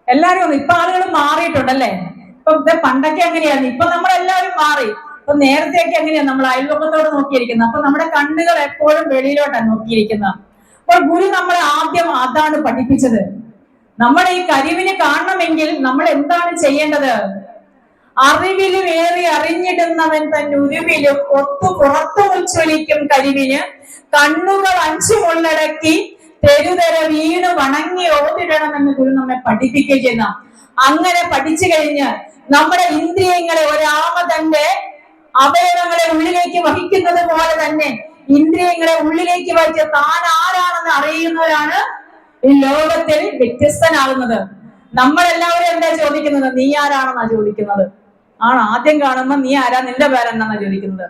എല്ലാരും ഒന്ന് ഇപ്പൊ ആളുകൾ മാറിയിട്ടുണ്ടല്ലേ. ഇപ്പൊ പണ്ടൊക്കെ എങ്ങനെയായിരുന്നു, ഇപ്പൊ നമ്മളെല്ലാവരും മാറി. ഇപ്പൊ നേരത്തെയൊക്കെ എങ്ങനെയാ നമ്മൾ അയൽപക്കത്തോട് നോക്കിയിരിക്കുന്നത്. അപ്പൊ നമ്മുടെ കണ്ണുകൾ എപ്പോഴും വെളിയിലോട്ടാണ് നോക്കിയിരിക്കുന്നത്. അപ്പോൾ ഗുരു നമ്മളെ ആദ്യം അതാണ് പഠിപ്പിച്ചത്. നമ്മുടെ ഈ കഴിവിനെ കാണണമെങ്കിൽ നമ്മൾ എന്താണ് ചെയ്യേണ്ടത്? അറിവിലും ഏറി അറിഞ്ഞിടുന്നവൻ തന്നെ ഉരുവിലും ഒത്തു പുറത്തു ഉജ്ജ്വലിക്കും കഴിവിന് കണ്ണുകൾ അഞ്ചുമുള്ളടക്കി തെരുതെര വീണ് വണങ്ങി ഓതിടണമെന്ന് ഗുരു നമ്മെ പഠിപ്പിക്കുകയും ചെയ്യുന്ന. അങ്ങനെ പഠിച്ചു കഴിഞ്ഞ് നമ്മുടെ ഇന്ദ്രിയങ്ങളെ ഒരാമ തന്റെ അവയവങ്ങളെ ഉള്ളിലേക്ക് വഹിക്കുന്നത് പോലെ തന്നെ ഇന്ദ്രിയങ്ങളെ ഉള്ളിലേക്ക് വഹിച്ച് താൻ ആരാണെന്ന് അറിയുന്നവരാണ് ഈ ലോകത്തിൽ വ്യത്യസ്തനാകുന്നത്. നമ്മളെല്ലാവരും എന്താ ചോദിക്കുന്നത്? നീ ആരാണെന്നാ ചോദിക്കുന്നത്. ആദ്യം കാണുമ്പോ നീ ആരാ, നിന്റെ പേരെന്നാ ചോദിക്കുന്നത്.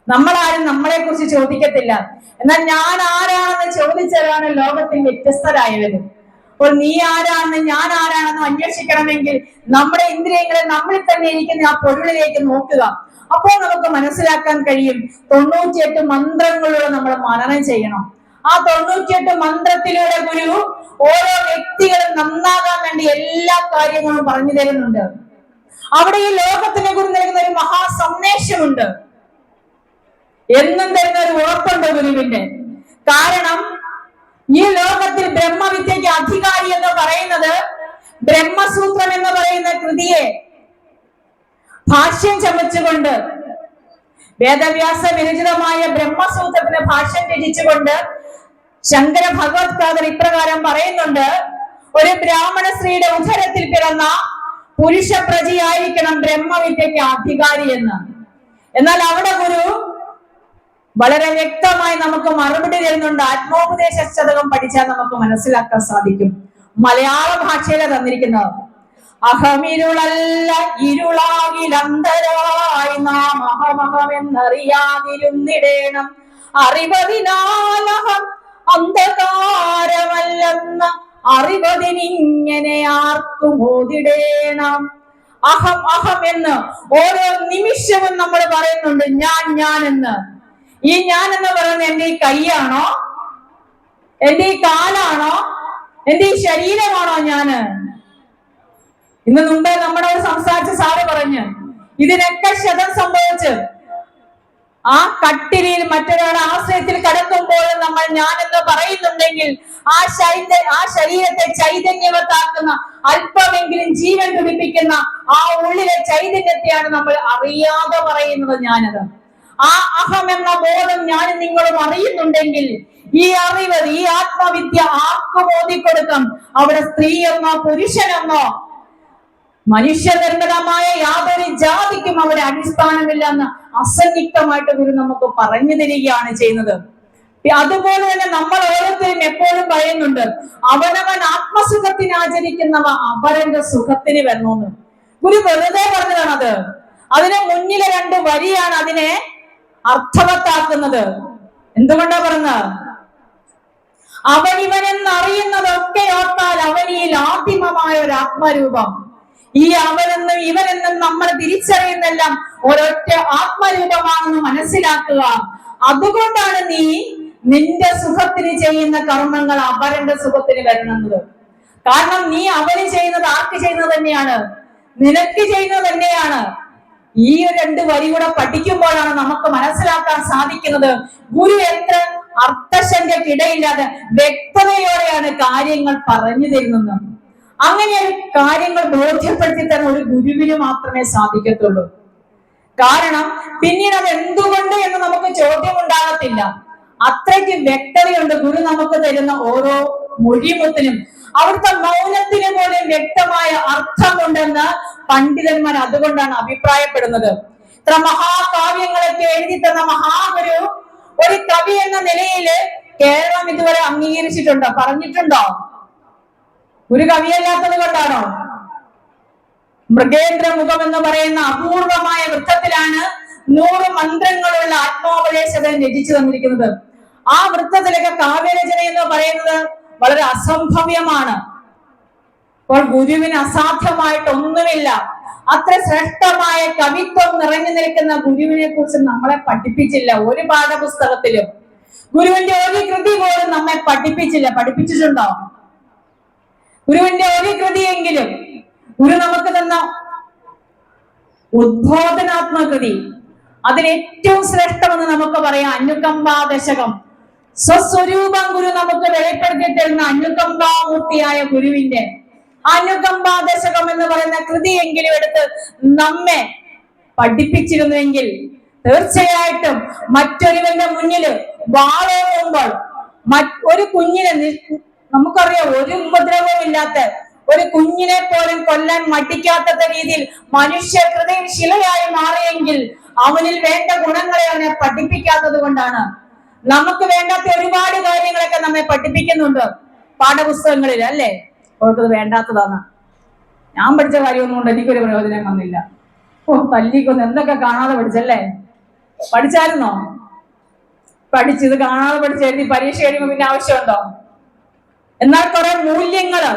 നമ്മളാരും നമ്മളെ കുറിച്ച് ചോദിക്കത്തില്ല. എന്നാൽ ഞാൻ ആരാണെന്ന് ചോദിച്ചവരാണ് ലോകത്തിൽ വ്യത്യസ്തരായവരും. അപ്പോൾ നീ ആരാണെന്ന് ഞാൻ ആരാണെന്ന് അന്വേഷിക്കണമെങ്കിൽ നമ്മുടെ ഇന്ദ്രിയങ്ങളെ നമ്മളിൽ തന്നെ ഇരിക്കുന്ന ആ പൊരുളിലേക്ക് നോക്കുക. അപ്പോൾ നമുക്ക് മനസ്സിലാക്കാൻ കഴിയും. 98 മന്ത്രങ്ങളിലൂടെ നമ്മൾ മനനം ചെയ്യണം. ആ 98 മന്ത്രത്തിലൂടെ ഗുരു ഓരോ വ്യക്തികളും നന്നാകാൻ വേണ്ടി എല്ലാ കാര്യങ്ങളും പറഞ്ഞു തരുന്നുണ്ട്. അവിടെ ഈ ലോകത്തിനെ കുറിച്ച് നൽകുന്ന ഒരു മഹാ സന്ദേശമുണ്ട്. എന്നും തരുന്ന ഒരു ഉറപ്പുണ്ട് ഗുരുവിന്റെ. കാരണം ഈ ലോകത്തിൽ ബ്രഹ്മവിദ്യയ്ക്ക് അധികാരി എന്ന് പറയുന്നത് ബ്രഹ്മസൂത്രം എന്ന് പറയുന്ന കൃതിയെ ഭാഷ്യം ചമച്ചുകൊണ്ട്, വേദവ്യാസ വിരചിതമായ ബ്രഹ്മസൂത്രത്തിന് ഭാഷ്യം രചിച്ചുകൊണ്ട് ശങ്കര ഭഗവത്പാദർ ഇപ്രകാരം പറയുന്നുണ്ട്: ഒരു ബ്രാഹ്മണ സ്ത്രീയുടെ ഉദരത്തിൽ പിറന്ന പുരുഷ പ്രജയായിരിക്കണം ബ്രഹ്മവിദ്യയ്ക്ക് അധികാരി എന്ന്. എന്നാൽ അവിടെ ഗുരു വളരെ വ്യക്തമായി നമുക്ക് മറുപടി തരുന്നുണ്ട്. ആത്മോപദേശ ശതകം പഠിച്ചാൽ നമുക്ക് മനസ്സിലാക്കാൻ സാധിക്കും. മലയാള ഭാഷയിലെ തന്നിരിക്കുന്നത്. അഹമിരുളല്ല ഇരുളാകിലന്തരായി നാം അഹമഹമെന്നറിയാതിരുന്നിടേണം അറിവതിനാലഹം അന്ധകാരമല്ലെന്ന അറിവതിനിങ്ങനെ ആർക്കും ഓതിടേണം. അഹം അഹം എന്ന് ഓരോ നിമിഷവും നമ്മൾ പറയുന്നുണ്ട്. ഞാൻ എന്ന്. ഈ ഞാൻ എന്ന് പറയുന്നത് എന്റെ ഈ കൈയാണോ, എന്റെ ഈ കാലാണോ, എന്റെ ഈ ശരീരമാണോ ഞാന്? ഇന്ന് മുമ്പേ നമ്മുടെ സംസാരിച്ച സാറ് പറഞ്ഞ് ഇതിനൊക്കെ ക്ഷതം സംഭവിച്ച് ആ കട്ടിലിൽ മറ്റൊരാളുടെ ആശ്രയത്തിൽ കിടക്കുമ്പോൾ നമ്മൾ ഞാൻ എന്ന് പറയുന്നുണ്ടെങ്കിൽ ആ ശരീരത്തെ ചൈതന്യവത്താക്കുന്ന, അല്പമെങ്കിലും ജീവൻ തുടിപ്പിക്കുന്ന ആ ഉള്ളിലെ ചൈതന്യത്തെയാണ് നമ്മൾ അറിയാതെ പറയുന്നത് ഞാനത്. ആ അഹം എന്ന ബോധം ഞാനും നിങ്ങളും അറിയുന്നുണ്ടെങ്കിൽ ഈ അറിവ്, ഈ ആത്മവിദ്യ ആർക്കും ഓതിക്കൊടുക്കാം. അവിടെ സ്ത്രീ എന്നോ പുരുഷനെന്നോ മനുഷ്യനിർമ്മിതമായ യാതൊരു ജാതിക്കും അവിടെ അടിസ്ഥാനമില്ലെന്ന് അസന്നിഗ്ധമായിട്ട് ഗുരു നമുക്ക് പറഞ്ഞു തരികയാണ് ചെയ്യുന്നത്. അതുപോലെ തന്നെ നമ്മൾ ഓരോരുത്തരും എപ്പോഴും പറയുന്നുണ്ട്, അവനവൻ ആത്മസുഖത്തിന് ആചരിക്കുന്നവ അപരന്റെ സുഖത്തിന് വരണമെന്ന്. ഗുരു വെറുതെ പറഞ്ഞതാണത്. അതിന് മുന്നിലെ 2 വരിയാണ് അതിനെ അർത്ഥവത്താക്കുന്നത്. എന്തുകൊണ്ടാ പറഞ്ഞത്? അവനിവനെന്നറിയുന്നതൊക്കെ ഓർത്താൽ അവനിൽ ആദിമമായ ഒരു ആത്മരൂപം. ഈ അവനെന്നും ഇവനെന്നും നമ്മൾ തിരിച്ചറിയുന്നെല്ലാം ഒരൊറ്റ ആത്മരൂപമാണെന്ന് മനസ്സിലാക്കുക. അതുകൊണ്ടാണ് നീ നിന്റെ സുഖത്തിന് ചെയ്യുന്ന കർമ്മങ്ങൾ അപരന്റെ സുഖത്തിന് വരുന്നത്. കാരണം നീ അവന് ചെയ്യുന്നത് ആർക്ക് ചെയ്യുന്നത് തന്നെയാണ്, നിനക്ക് ചെയ്യുന്നത് തന്നെയാണ്. ഈ 2 വരി കൂടെ പഠിക്കുമ്പോഴാണ് നമുക്ക് മനസ്സിലാക്കാൻ സാധിക്കുന്നത് ഗുരു എത്ര അർത്ഥശങ്കയ്ക്കിടയില്ലാതെ വ്യക്തതയോടെയാണ് കാര്യങ്ങൾ പറഞ്ഞു തരുന്നത്. അങ്ങനെ കാര്യങ്ങൾ ബോധ്യപ്പെടുത്തി തരുന്ന ഒരു ഗുരുവിന് മാത്രമേ സാധിക്കത്തുള്ളൂ. കാരണം പിന്നീട് അത് എന്തുകൊണ്ട് എന്ന് നമുക്ക് ചോദ്യം ഉണ്ടാകത്തില്ല. അത്രയ്ക്ക് വ്യക്തതയുണ്ട് ഗുരു നമുക്ക് തരുന്ന ഓരോ മൊഴിമുത്തിനും. അവിടുത്തെ മൗനത്തിന് പോലും വ്യക്തമായ അർത്ഥമുണ്ടെന്ന് പണ്ഡിതന്മാർ അതുകൊണ്ടാണ് അഭിപ്രായപ്പെടുന്നത്. ഇത്ര മഹാകാവ്യങ്ങളൊക്കെ എഴുതി തന്ന മഹാഗുരു ഒരു കവി എന്ന നിലയിൽ കേരളം ഇതുവരെ അംഗീകരിച്ചിട്ടുണ്ടോ, പറഞ്ഞിട്ടുണ്ടോ? ഒരു കവിയല്ലാത്തത് കൊണ്ടാണോ? മൃഗേന്ദ്ര മുഖം എന്ന് പറയുന്ന അപൂർവമായ വൃത്തത്തിലാണ് 100 മന്ത്രങ്ങളുള്ള ആത്മോപദേശകൻ രചിച്ചു തന്നിരിക്കുന്നത്. ആ വൃത്തത്തിലൊക്കെ കാവ്യരചന എന്ന് പറയുന്നത് വളരെ അസംഭവ്യമാണ്. അപ്പോൾ ഗുരുവിന് അസാധ്യമായിട്ടൊന്നുമില്ല. അത്ര ശ്രേഷ്ഠമായ കവിത്വം നിറഞ്ഞു നിൽക്കുന്ന ഗുരുവിനെ കുറിച്ച് നമ്മളെ പഠിപ്പിച്ചില്ല ഒരു പാഠപുസ്തകത്തിലും. ഗുരുവിന്റെ ഒരു കൃതി പോലും നമ്മെ പഠിപ്പിച്ചില്ല. പഠിപ്പിച്ചിട്ടുണ്ടോ? ഗുരുവിന്റെ ഒരു കൃതിയെങ്കിലും. ഗുരു നമുക്ക് തന്ന ഉദ്ബോധനാത്മകൃതി, അതിന് ഏറ്റവും ശ്രേഷ്ഠമെന്ന് നമുക്ക് പറയാം അനുകമ്പാദശകം. സ്വസ്വരൂപം ഗുരു നമുക്ക് വെളിപ്പെടുത്തി തരുന്ന അനുകമ്പാമൂർത്തിയായ ഗുരുവിന്റെ അനുകമ്പാദശകം എന്ന് പറയുന്ന കൃതിയെങ്കിലും എടുത്ത് നമ്മെ പഠിപ്പിച്ചിരുന്നുവെങ്കിൽ തീർച്ചയായിട്ടും മറ്റൊരുവന്റെ മുന്നിൽ വാളോങ്ങുമ്പോൾ ഒരു കുഞ്ഞിനെ, നമുക്കറിയാം ഒരു ഉപദ്രവവും ഇല്ലാത്ത ഒരു കുഞ്ഞിനെ പോലും കൊല്ലാൻ മടിക്കാത്ത രീതിയിൽ മനുഷ്യ ഹൃദയം ശിലയായി മാറിയെങ്കിൽ അവനിൽ വേണ്ട ഗുണങ്ങളെ അവനെ പഠിപ്പിക്കാത്തത് കൊണ്ടാണ്. നമുക്ക് വേണ്ടാത്ത ഒരുപാട് കാര്യങ്ങളൊക്കെ നമ്മെ പഠിപ്പിക്കുന്നുണ്ട് പാഠപുസ്തകങ്ങളിൽ, അല്ലേ? അവർക്കത് വേണ്ടാത്തതാണ്. ഞാൻ പഠിച്ച കാര്യമൊന്നും കൊണ്ട് എനിക്കൊരു പ്രയോജനം വന്നില്ല. തല്ലിക്കൊന്ന് എന്തൊക്കെ കാണാതെ പഠിച്ചല്ലേ? പഠിച്ചായിരുന്നോ? പഠിച്ചത് കാണാതെ പഠിച്ച് എഴുതി പരീക്ഷ കഴിയുമ്പോൾ പിന്നെ ആവശ്യമുണ്ടോ? എന്നാൽ കുറെ മൂല്യങ്ങള്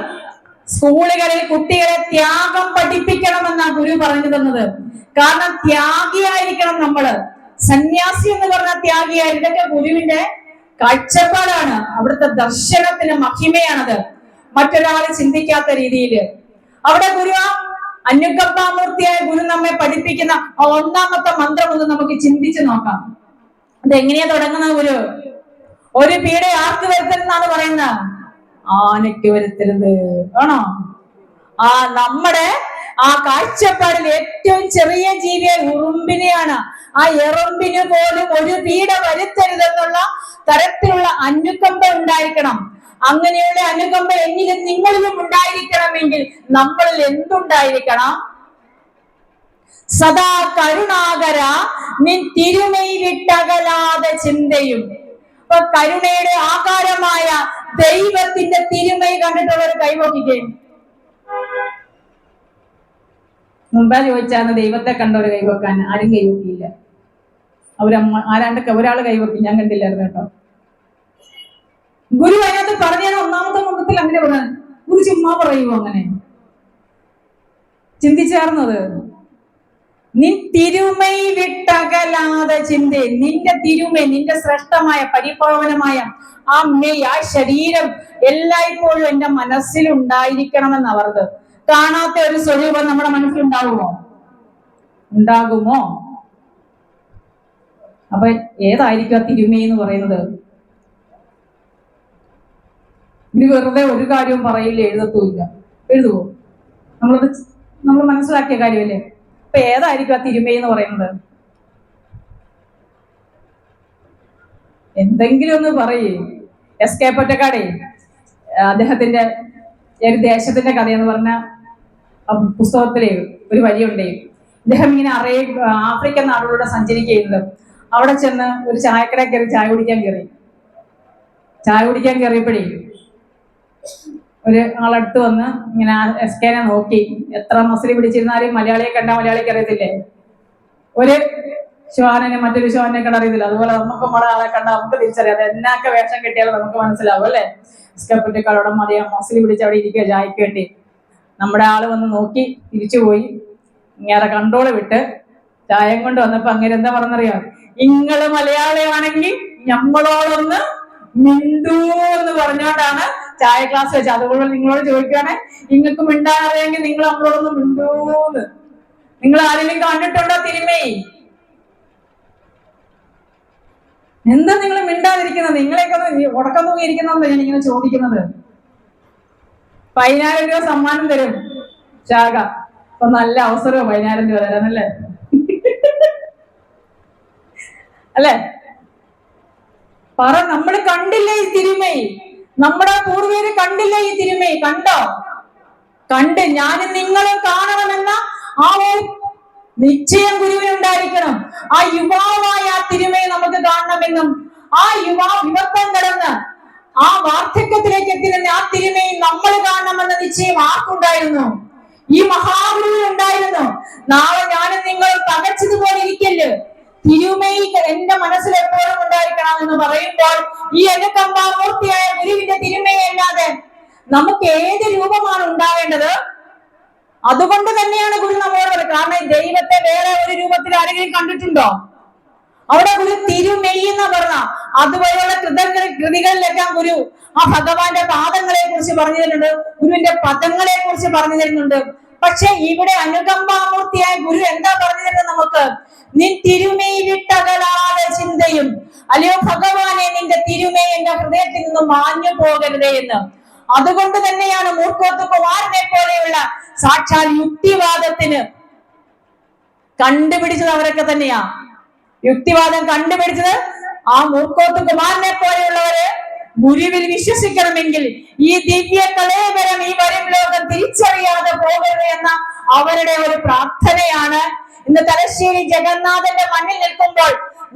സ്കൂളുകളിൽ കുട്ടികളെ ത്യാഗം പഠിപ്പിക്കണമെന്നാണ് ഗുരു പറഞ്ഞു തന്നത്. കാരണം ത്യാഗിയായിരിക്കണം നമ്മള്. സന്യാസി എന്ന് പറഞ്ഞ ത്യാഗിയായി. ഇതൊക്കെ ഗുരുവിന്റെ കാഴ്ചപ്പാടാണ്, അവിടുത്തെ ദർശനത്തിന് മഹിമയാണത്. മറ്റൊരാളെ ചിന്തിക്കാത്ത രീതിയിൽ അവിടെ ഗുരു അനുകമ്പാമൂർത്തിയായ ഗുരു നമ്മെ പഠിപ്പിക്കുന്ന ഒന്നാമത്തെ മന്ത്രം ഒന്ന് നമുക്ക് ചിന്തിച്ചു നോക്കാം. അതെങ്ങനെയാ തുടങ്ങുന്ന ഗുരു? ഒരു പീഡ ആർക്ക് വരുത്തരുതെന്നാണ് പറയുന്നത്? ആനയ്ക്ക് വരുത്തരുത് ആണോ? നമ്മുടെ ആ കാഴ്ചപ്പാടിൽ ഏറ്റവും ചെറിയ ജീവിയെ ഉറുമ്പിനെയാണ്. ആ എറുമ്പിന് പോലും ഒരു പീഡ വരുത്തരുതെന്നുള്ള തരത്തിലുള്ള അനുകമ്പ ഉണ്ടായിരിക്കണം. അങ്ങനെയുള്ള അനുകമ്പ എന്നിലും നിങ്ങളിലും ഉണ്ടായിരിക്കണമെങ്കിൽ നമ്മളിൽ എന്തുണ്ടായിരിക്കണം? സദാ കരുണാകര നിൻ തിരുമൈ വിട്ടകലാതെ ചിന്തയും. അപ്പൊ കരുണയുടെ ആകാരമായ ദൈവത്തിന്റെ തിരുമൈ കണ്ടിട്ടുള്ളവർ കൈവക്കിക്കേ. മുമ്പേ ചോദിച്ചാന്ന് ദൈവത്തെ കണ്ടവര് കൈവക്കാൻ. ആരും കൈവക്കിയില്ല. ആരാണ്ടൊക്കെ ഒരാൾ കൈവക്കി, ഞാൻ കണ്ടില്ലായിരുന്നു കേട്ടോ. ഗുരു അതിനകത്ത് പറഞ്ഞാൽ ഒന്നാമത്തെ മന്ത്രത്തിൽ അങ്ങനെ പറയാൻ ഗുരു ചുമ്മാ പറയുമോ? അങ്ങനെ ചിന്തിച്ചാർന്നത്? നിൻ തിരുമൈ വിട്ടകലാതെ ചിന്ത. നിന്റെ തിരുമൈ, നിന്റെ ശ്രേഷ്ഠമായ പരിപാവനമായ ആ മെയ്, ആ ശരീരം എല്ലായ്പ്പോഴും എന്റെ മനസ്സിലുണ്ടായിരിക്കണമെന്ന് പറഞ്ഞത്. കാണാത്ത ഒരു സ്വരൂപം നമ്മുടെ മനസ്സിലുണ്ടാകുമോ? ഉണ്ടാകുമോ? അപ്പൊ ഏതായിരിക്കും ആ തിരുമൈ എന്ന് പറയുന്നത്? ഇനി വെറുതെ ഒരു കാര്യവും പറയില്ല, എഴുതത്തുമില്ല. എഴുതുവോ? നമ്മൾ മനസ്സിലാക്കിയ കാര്യമല്ലേ? അപ്പൊ ഏതായിരിക്കും ആ തിരുമൈ എന്ന് പറയുന്നത്? എന്തെങ്കിലും ഒന്ന് പറയേ. എസ്.കെ. പൊറ്റക്കാടേ അദ്ദേഹത്തിന്റെ ഒരു ദേശത്തിന്റെ കഥയെന്ന് പറഞ്ഞ പുസ്തകത്തിലെ ഒരു വരിയുണ്ടേ. ഇദ്ദേഹം ഇങ്ങനെ ആഫ്രിക്കൻ നാടുകളിലൂടെ സഞ്ചരിക്കുന്നത്. അവിടെ ചെന്ന് ഒരു ചായക്കട കയറി ചായ കുടിക്കാൻ കയറിയപ്പോഴേ ഒരു ആളടുത്ത് വന്ന് ഇങ്ങനെ എസ്.കെനെ നോക്കി. എത്ര മസിലി പിടിച്ചിരുന്നാലും മലയാളിയെ കണ്ടാൽ മലയാളിക്ക് അറിയത്തില്ലേ? ഒരു ശ്വാനനെ മറ്റൊരു ശ്വാനെ കണ്ട അറിയത്തില്ല. അതുപോലെ നമുക്ക് നമ്മളെ ആളെ കണ്ടാൽ നമുക്ക് തിരിച്ചറിയാം. അത് എന്നൊക്കെ വേഷം കിട്ടിയാലും നമുക്ക് മനസ്സിലാവും, അല്ലേ? എസ്.കെ. പൊറ്റക്കാടോടെ മതിയാ മസിലി പിടിച്ച് അവിടെ ഇരിക്കുക ചായക്ക് വേണ്ടി. നമ്മുടെ ആള് വന്ന് നോക്കി തിരിച്ചുപോയി. ഇങ്ങനെ കൺട്രോള് വിട്ട് ചായം കൊണ്ട് വന്നപ്പോ അങ്ങനെ എന്താ പറഞ്ഞറിയാം? ഇങ്ങള് മലയാളിയാണെങ്കിൽ നമ്മളോടൊന്ന് മിണ്ടൂ എന്ന് പറഞ്ഞോണ്ടാണ് ചായ ക്ലാസ് വെച്ചത്. അതുപോലെ നിങ്ങളോട് ചോദിക്കുകയാണെ, നിങ്ങൾക്ക് മിണ്ടാൻ അറിയാമെങ്കിൽ നിങ്ങൾ നമ്മളോടൊന്ന് മിണ്ടൂന്ന്. നിങ്ങൾ ആരെങ്കിലും കണ്ടിട്ടുണ്ടോ തിരുമൈ? എന്താ നിങ്ങൾ മിണ്ടാതിരിക്കുന്നത്? നിങ്ങളെയൊക്കെ ഉടക്കം തൂങ്ങിയിരിക്കുന്നതെന്ന് ഞാൻ ഇങ്ങനെ ചോദിക്കുന്നത്. 10,000 രൂപ സമ്മാനം തരും ശാഖ. അപ്പൊ നല്ല അവസരമോ 10,000 രൂപ തരാനല്ലേ? അല്ലേ? പറ, നമ്മൾ കണ്ടില്ലേ ഈ തിരുമൈ? നമ്മുടെ പൂർവ്വര് കണ്ടില്ലേ ഈ തിരുമൈ? കണ്ടോ? കണ്ട് ഞാനും നിങ്ങളും കാണണമെന്ന ആ നിശ്ചയം ഗുരുവിനുണ്ടായിരിക്കണം. ആ യുവാവായ ആ തിരുമൈ നമുക്ക് കാണണമെന്നും ആ യുവത്വം കടന്ന് ആ വാർദ്ധക്യത്തിലേക്ക് എത്തിരുന്ന ആ തിരുമൈ നമ്മൾ കാണണമെന്ന നിശ്ചയം ആർക്കുണ്ടായിരുന്നു? ഈ മഹാഗുരുവിനുണ്ടായിരുന്നു. നാളെ ഞാനും നിങ്ങൾ പകച്ചതുപോലെ ഇരിക്കല്ല്. തിരുമേനി എന്റെ മനസ്സിൽ എപ്പോഴും ഉണ്ടായിരിക്കണം എന്ന് പറയുമ്പോൾ ഈ അനുകമ്പാമൂർത്തിയായ ഗുരുവിന്റെ തിരുമേനിയല്ലാതെ നമുക്ക് ഏത് രൂപമാണ് ഉണ്ടാവേണ്ടത്? അതുകൊണ്ട് തന്നെയാണ് ഗുരു നമ്മോട് പറയുന്നത്. കാരണം ദൈവത്തെ വേറെ ഒരു രൂപത്തിൽ ആരെങ്കിലും കണ്ടിട്ടുണ്ടോ? അവിടെ ഗുരു തിരുമെയ് എന്ന് പറഞ്ഞ അതുപോലെയുള്ള കൃതികളിലെല്ലാം ഗുരു ആ ഭഗവാന്റെ പാദങ്ങളെ കുറിച്ച് പറഞ്ഞു തരുന്നുണ്ട്, ഗുരുവിന്റെ പദങ്ങളെ കുറിച്ച് പറഞ്ഞു തരുന്നുണ്ട്. പക്ഷെ ഇവിടെ അനുകമ്പാമൂർത്തിയായ ഗുരു എന്താ പറഞ്ഞു തരുന്നത് നമുക്ക്? നിൻ തിരുമെയ് വിട്ടകലാതെ ചിന്തയും, അല്ലയോ ഭഗവാനെ നിന്റെ തിരുമെയ് എന്റെ ഹൃദയത്തിൽ നിന്ന് മാഞ്ഞു പോകരുതേ എന്ന്. അതുകൊണ്ട് തന്നെയാണ് മൂർക്കോത്ത് കുമാരനെ പോലെയുള്ള സാക്ഷാൽ യുക്തിവാദത്തിന് കണ്ടുപിടിച്ചത് അവരൊക്കെ തന്നെയാ. യുക്തിവാദം കണ്ടുപിടിച്ചത് ആ മൂർക്കോത്ത് കുമാരനെ പോലെയുള്ളവര് ഗുരുവിൽ വിശ്വസിക്കണമെങ്കിൽ ഈ ദിവ്യ കലേവരം ഈ വരും ലോകം തിരിച്ചറിയാതെ പോകരുത് എന്ന അവരുടെ ഒരു പ്രാർത്ഥനയാണ് ഇന്ന് തലശ്ശേരി ജഗന്നാഥന്റെ മണ്ണിൽ നിൽക്കുമ്പോൾ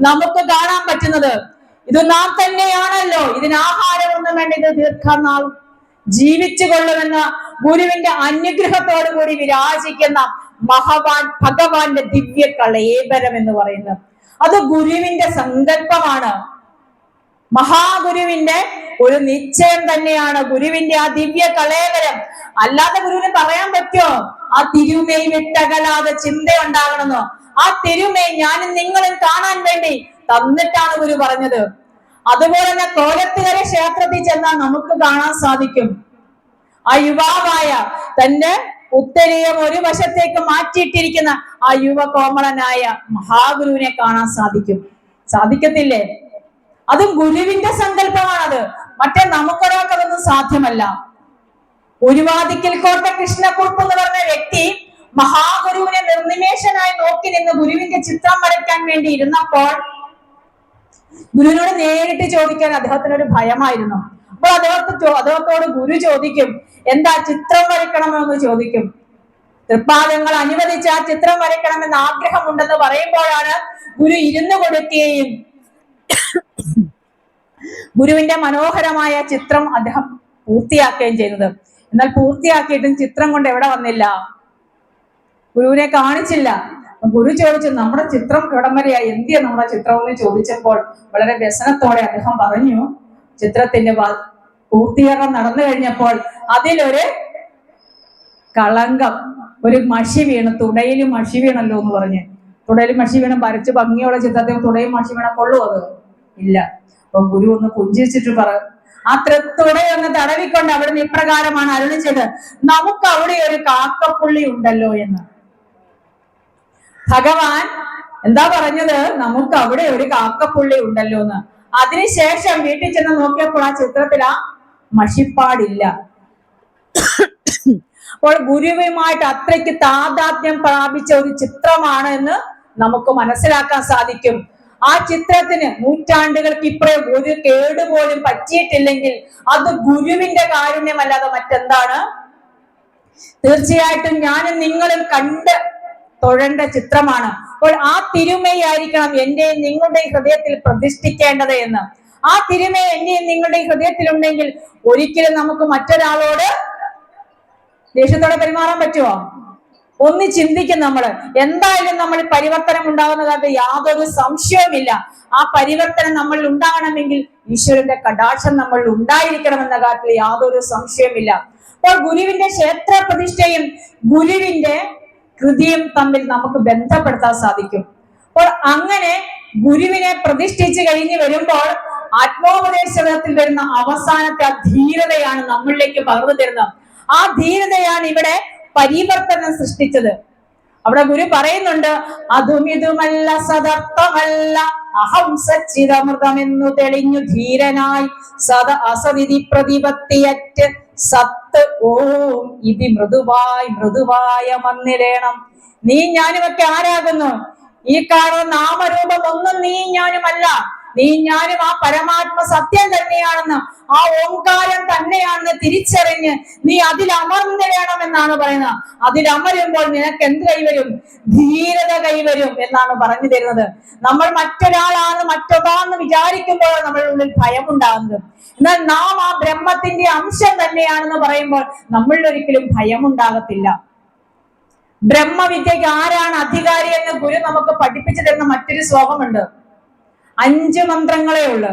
നമുക്ക് കാണാൻ പറ്റുന്നത്. ഇത് നാം തന്നെയാണല്ലോ, ഇതിന് ആഹാരമൊന്നും വേണ്ട, ഇത് ദീർഘനാൾ ജീവിച്ചു കൊള്ളുമെന്ന ഗുരുവിന്റെ അനുഗ്രഹത്തോടു കൂടി വിരാജിക്കുന്ന ഭഗവാന്റെ ദിവ്യ കളേബരം എന്ന് പറയുന്നത് അത് ഗുരുവിന്റെ സങ്കല്പമാണ്. മഹാഗുരുവിന്റെ ഒരു നിശ്ചയം തന്നെയാണ് ഗുരുവിന്റെ ആ ദിവ്യ കളേബരം. അല്ലാതെ ഗുരുവിന് പറയാൻ പറ്റുമോ ആ തിരുമേയ് വിട്ടകലാതെ ചിന്ത ഉണ്ടാകണമെന്നോ? ആ തിരുമേയ് ഞാനും നിങ്ങളും കാണാൻ വേണ്ടി തന്നിട്ടാണ് ഗുരു പറഞ്ഞത്. അതുപോലെ തന്നെ കോലത്തുകര ക്ഷേത്രത്തിൽ ചെന്നാൽ നമുക്ക് കാണാൻ സാധിക്കും ആ യുവാവായ തന്റെ ഉത്തരീയം ഒരു വശത്തേക്ക് മാറ്റിയിട്ടിരിക്കുന്ന ആ യുവകോമളനായ മഹാഗുരുവിനെ കാണാൻ സാധിക്കത്തില്ലേ? അതും ഗുരുവിന്റെ സങ്കല്പമാണത്. മറ്റേ നമുക്കൊരാൾക്ക് അതൊന്നും സാധ്യമല്ല. ഒരുവാദിക്കൽ കോട്ട കൃഷ്ണക്കുറുപ്പ് എന്ന് പറഞ്ഞ വ്യക്തി മഹാഗുരുവിനെ നിർനിമേഷനായി നോക്കി നിന്ന് ഗുരുവിന്റെ ചിത്രം വരയ്ക്കാൻ വേണ്ടി ഇരുന്നപ്പോൾ ഗുരുവിനോട് നേരിട്ട് ചോദിക്കാൻ അദ്ദേഹത്തിനൊരു ഭയമായിരുന്നു. അപ്പോൾ അദ്ദേഹത്തോട് ഗുരു ചോദിക്കും, എന്താ ചിത്രം വരയ്ക്കണമെന്ന് ചോദിക്കും. തൃപ്പാദങ്ങൾ അനുവദിച്ച് ആ ചിത്രം വരയ്ക്കണമെന്ന് ആഗ്രഹമുണ്ടെന്ന് പറയുമ്പോഴാണ് ഗുരു ഇരുന്നു കൊടുക്കുകയും ഗുരുവിന്റെ മനോഹരമായ ചിത്രം അദ്ദേഹം പൂർത്തിയാക്കുകയും ചെയ്യുന്നത്. എന്നാൽ പൂർത്തിയാക്കിയിട്ടും ചിത്രം കൊണ്ട് എവിടെ വന്നില്ല, ഗുരുവിനെ കാണിച്ചില്ല. ഗുരു ചോദിച്ചു, നമ്മുടെ ചിത്രം ഇവിടം വരെയായി, എന്തിയാ നമ്മുടെ ചിത്രം എന്ന് ചോദിച്ചപ്പോൾ വളരെ വ്യസനത്തോടെ അദ്ദേഹം പറഞ്ഞു, ചിത്രത്തിന്റെ പൂർത്തീകരണം നടന്നു കഴിഞ്ഞപ്പോൾ അതിലൊരു കളങ്കം, ഒരു മഷി വീണ്, തുടയിൽ മഷി വീണല്ലോ എന്ന് പറഞ്ഞ്. തുടയിൽ മഷി വീണ് വരച്ച് ഭംഗിയുള്ള ചിത്രത്തിൽ തുടയിൽ മഷി വീണ കൊള്ളും? അത് ഇല്ല. അപ്പൊ ഗുരു ഒന്ന് പുഞ്ചിച്ചിട്ട് ആ തുടയൊന്ന് തടവിക്കൊണ്ട് അവിടുന്ന് ഇപ്രകാരമാണ് അരുളിച്ചത്, നമുക്ക് അവിടെ ഒരു കാക്കപ്പുള്ളി ഉണ്ടല്ലോ എന്ന്. ഭഗവാൻ എന്താ പറഞ്ഞത്? നമുക്ക് അവിടെ ഒരു കാക്കപ്പുള്ളി ഉണ്ടല്ലോ എന്ന്. അതിനുശേഷം വീട്ടിൽ ചെന്ന് നോക്കിയപ്പോൾ ആ ചിത്രത്തിൽ ആ മഷിപ്പാടില്ല. അപ്പോൾ ഗുരുവുമായിട്ട് അത്രയ്ക്ക് താതാത്മ്യം പ്രാപിച്ച ഒരു ചിത്രമാണ് എന്ന് നമുക്ക് മനസ്സിലാക്കാൻ സാധിക്കും. ആ ചിത്രത്തിന് നൂറ്റാണ്ടുകൾക്ക് ഇപ്പുറം ഒരു കേടുപോലും പറ്റിയിട്ടില്ലെങ്കിൽ അത് ഗുരുവിന്റെ കാരുണ്യമല്ലാതെ മറ്റെന്താണ്? തീർച്ചയായിട്ടും ഞാനും നിങ്ങളും കണ്ട് തൊഴേണ്ട ചിത്രമാണ്. അപ്പോൾ ആ തിരുമയായിരിക്കണം എന്റെയും നിങ്ങളുടെയും ഹൃദയത്തിൽ പ്രതിഷ്ഠിക്കേണ്ടത് എന്ന്. ആ തിരുമയ എന്റെയും നിങ്ങളുടെയും ഹൃദയത്തിലുണ്ടെങ്കിൽ ഒരിക്കലും നമുക്ക് മറ്റൊരാളോട് ദേഷ്യത്തോടെ പെരുമാറാൻ പറ്റുമോ? ഒന്ന് ചിന്തിക്കും നമ്മള്. എന്തായാലും നമ്മൾ പരിവർത്തനം ഉണ്ടാകുന്ന കാര്യത്തിൽ യാതൊരു സംശയവുമില്ല. ആ പരിവർത്തനം നമ്മളിൽ ഉണ്ടാകണമെങ്കിൽ ഈശ്വരന്റെ കടാക്ഷം നമ്മളിൽ ഉണ്ടായിരിക്കണമെന്ന കാര്യത്തിൽ യാതൊരു സംശയവുമില്ല. അപ്പോൾ ഗുരുവിന്റെ ക്ഷേത്ര പ്രതിഷ്ഠയും ഗുരുവിന്റെ കൃതിയും തമ്മിൽ നമുക്ക് ബന്ധപ്പെടുത്താൻ സാധിക്കും. അപ്പോൾ അങ്ങനെ ഗുരുവിനെ പ്രതിഷ്ഠിച്ച് കഴിഞ്ഞ് വരുമ്പോൾ ആത്മോപദേശത്തിൽ വരുന്ന അവസാനത്തെ ആ ധീരതയാണ് നമ്മളിലേക്ക് പകർന്നു തരുന്നത്. ആ ധീരതയാണ് ഇവിടെ പരിവർത്തനം സൃഷ്ടിച്ചത്. അവിടെ ഗുരു പറയുന്നുണ്ട്, അതും ഇതുമല്ല സദർത്ഥമല്ല അഹം സച്ചിദമൃതമെന്നു തെളിഞ്ഞു ധീരനായി അസതിഥി പ്രതിപത്തിയറ്റ് സത്ത് ഓം ഇതി മൃദുവായ മന്നിലേണം. നീ ഞാനുമൊക്കെ ആരാകുന്നു? ഈ കാണുന്ന നാമരൂപം ഒന്നും നീ ഞാനുമല്ല. നീ ഞാനും ആ പരമാത്മ സത്യം തന്നെയാണെന്ന്, ആ ഓംകാരം തന്നെയാണെന്ന് തിരിച്ചറിഞ്ഞ് നീ അതിലമർന്നു വേണമെന്നാണ് പറയുന്നത്. അതിലമരുമ്പോൾ നിനക്ക് എന്ത് കൈവരും? ധീരത കൈവരും എന്നാണ് പറഞ്ഞു തരുന്നത്. നമ്മൾ മറ്റൊരാളാണ് മറ്റൊരാളെന്ന് വിചാരിക്കുമ്പോൾ നമ്മളുടെ ഉള്ളിൽ ഭയമുണ്ടാകുന്നത്. എന്നാൽ നാം ആ ബ്രഹ്മത്തിന്റെ അംശം തന്നെയാണെന്ന് പറയുമ്പോൾ നമ്മളിൽ ഒരിക്കലും ഭയമുണ്ടാകത്തില്ല. ബ്രഹ്മവിദ്യക്ക് ആരാണ് അധികാരി എന്ന് ഗുരു നമുക്ക് പഠിപ്പിച്ചു തരുന്ന മറ്റൊരു ശ്ലോകമുണ്ട്. 5 മന്ത്രങ്ങളേ ഉള്ളു.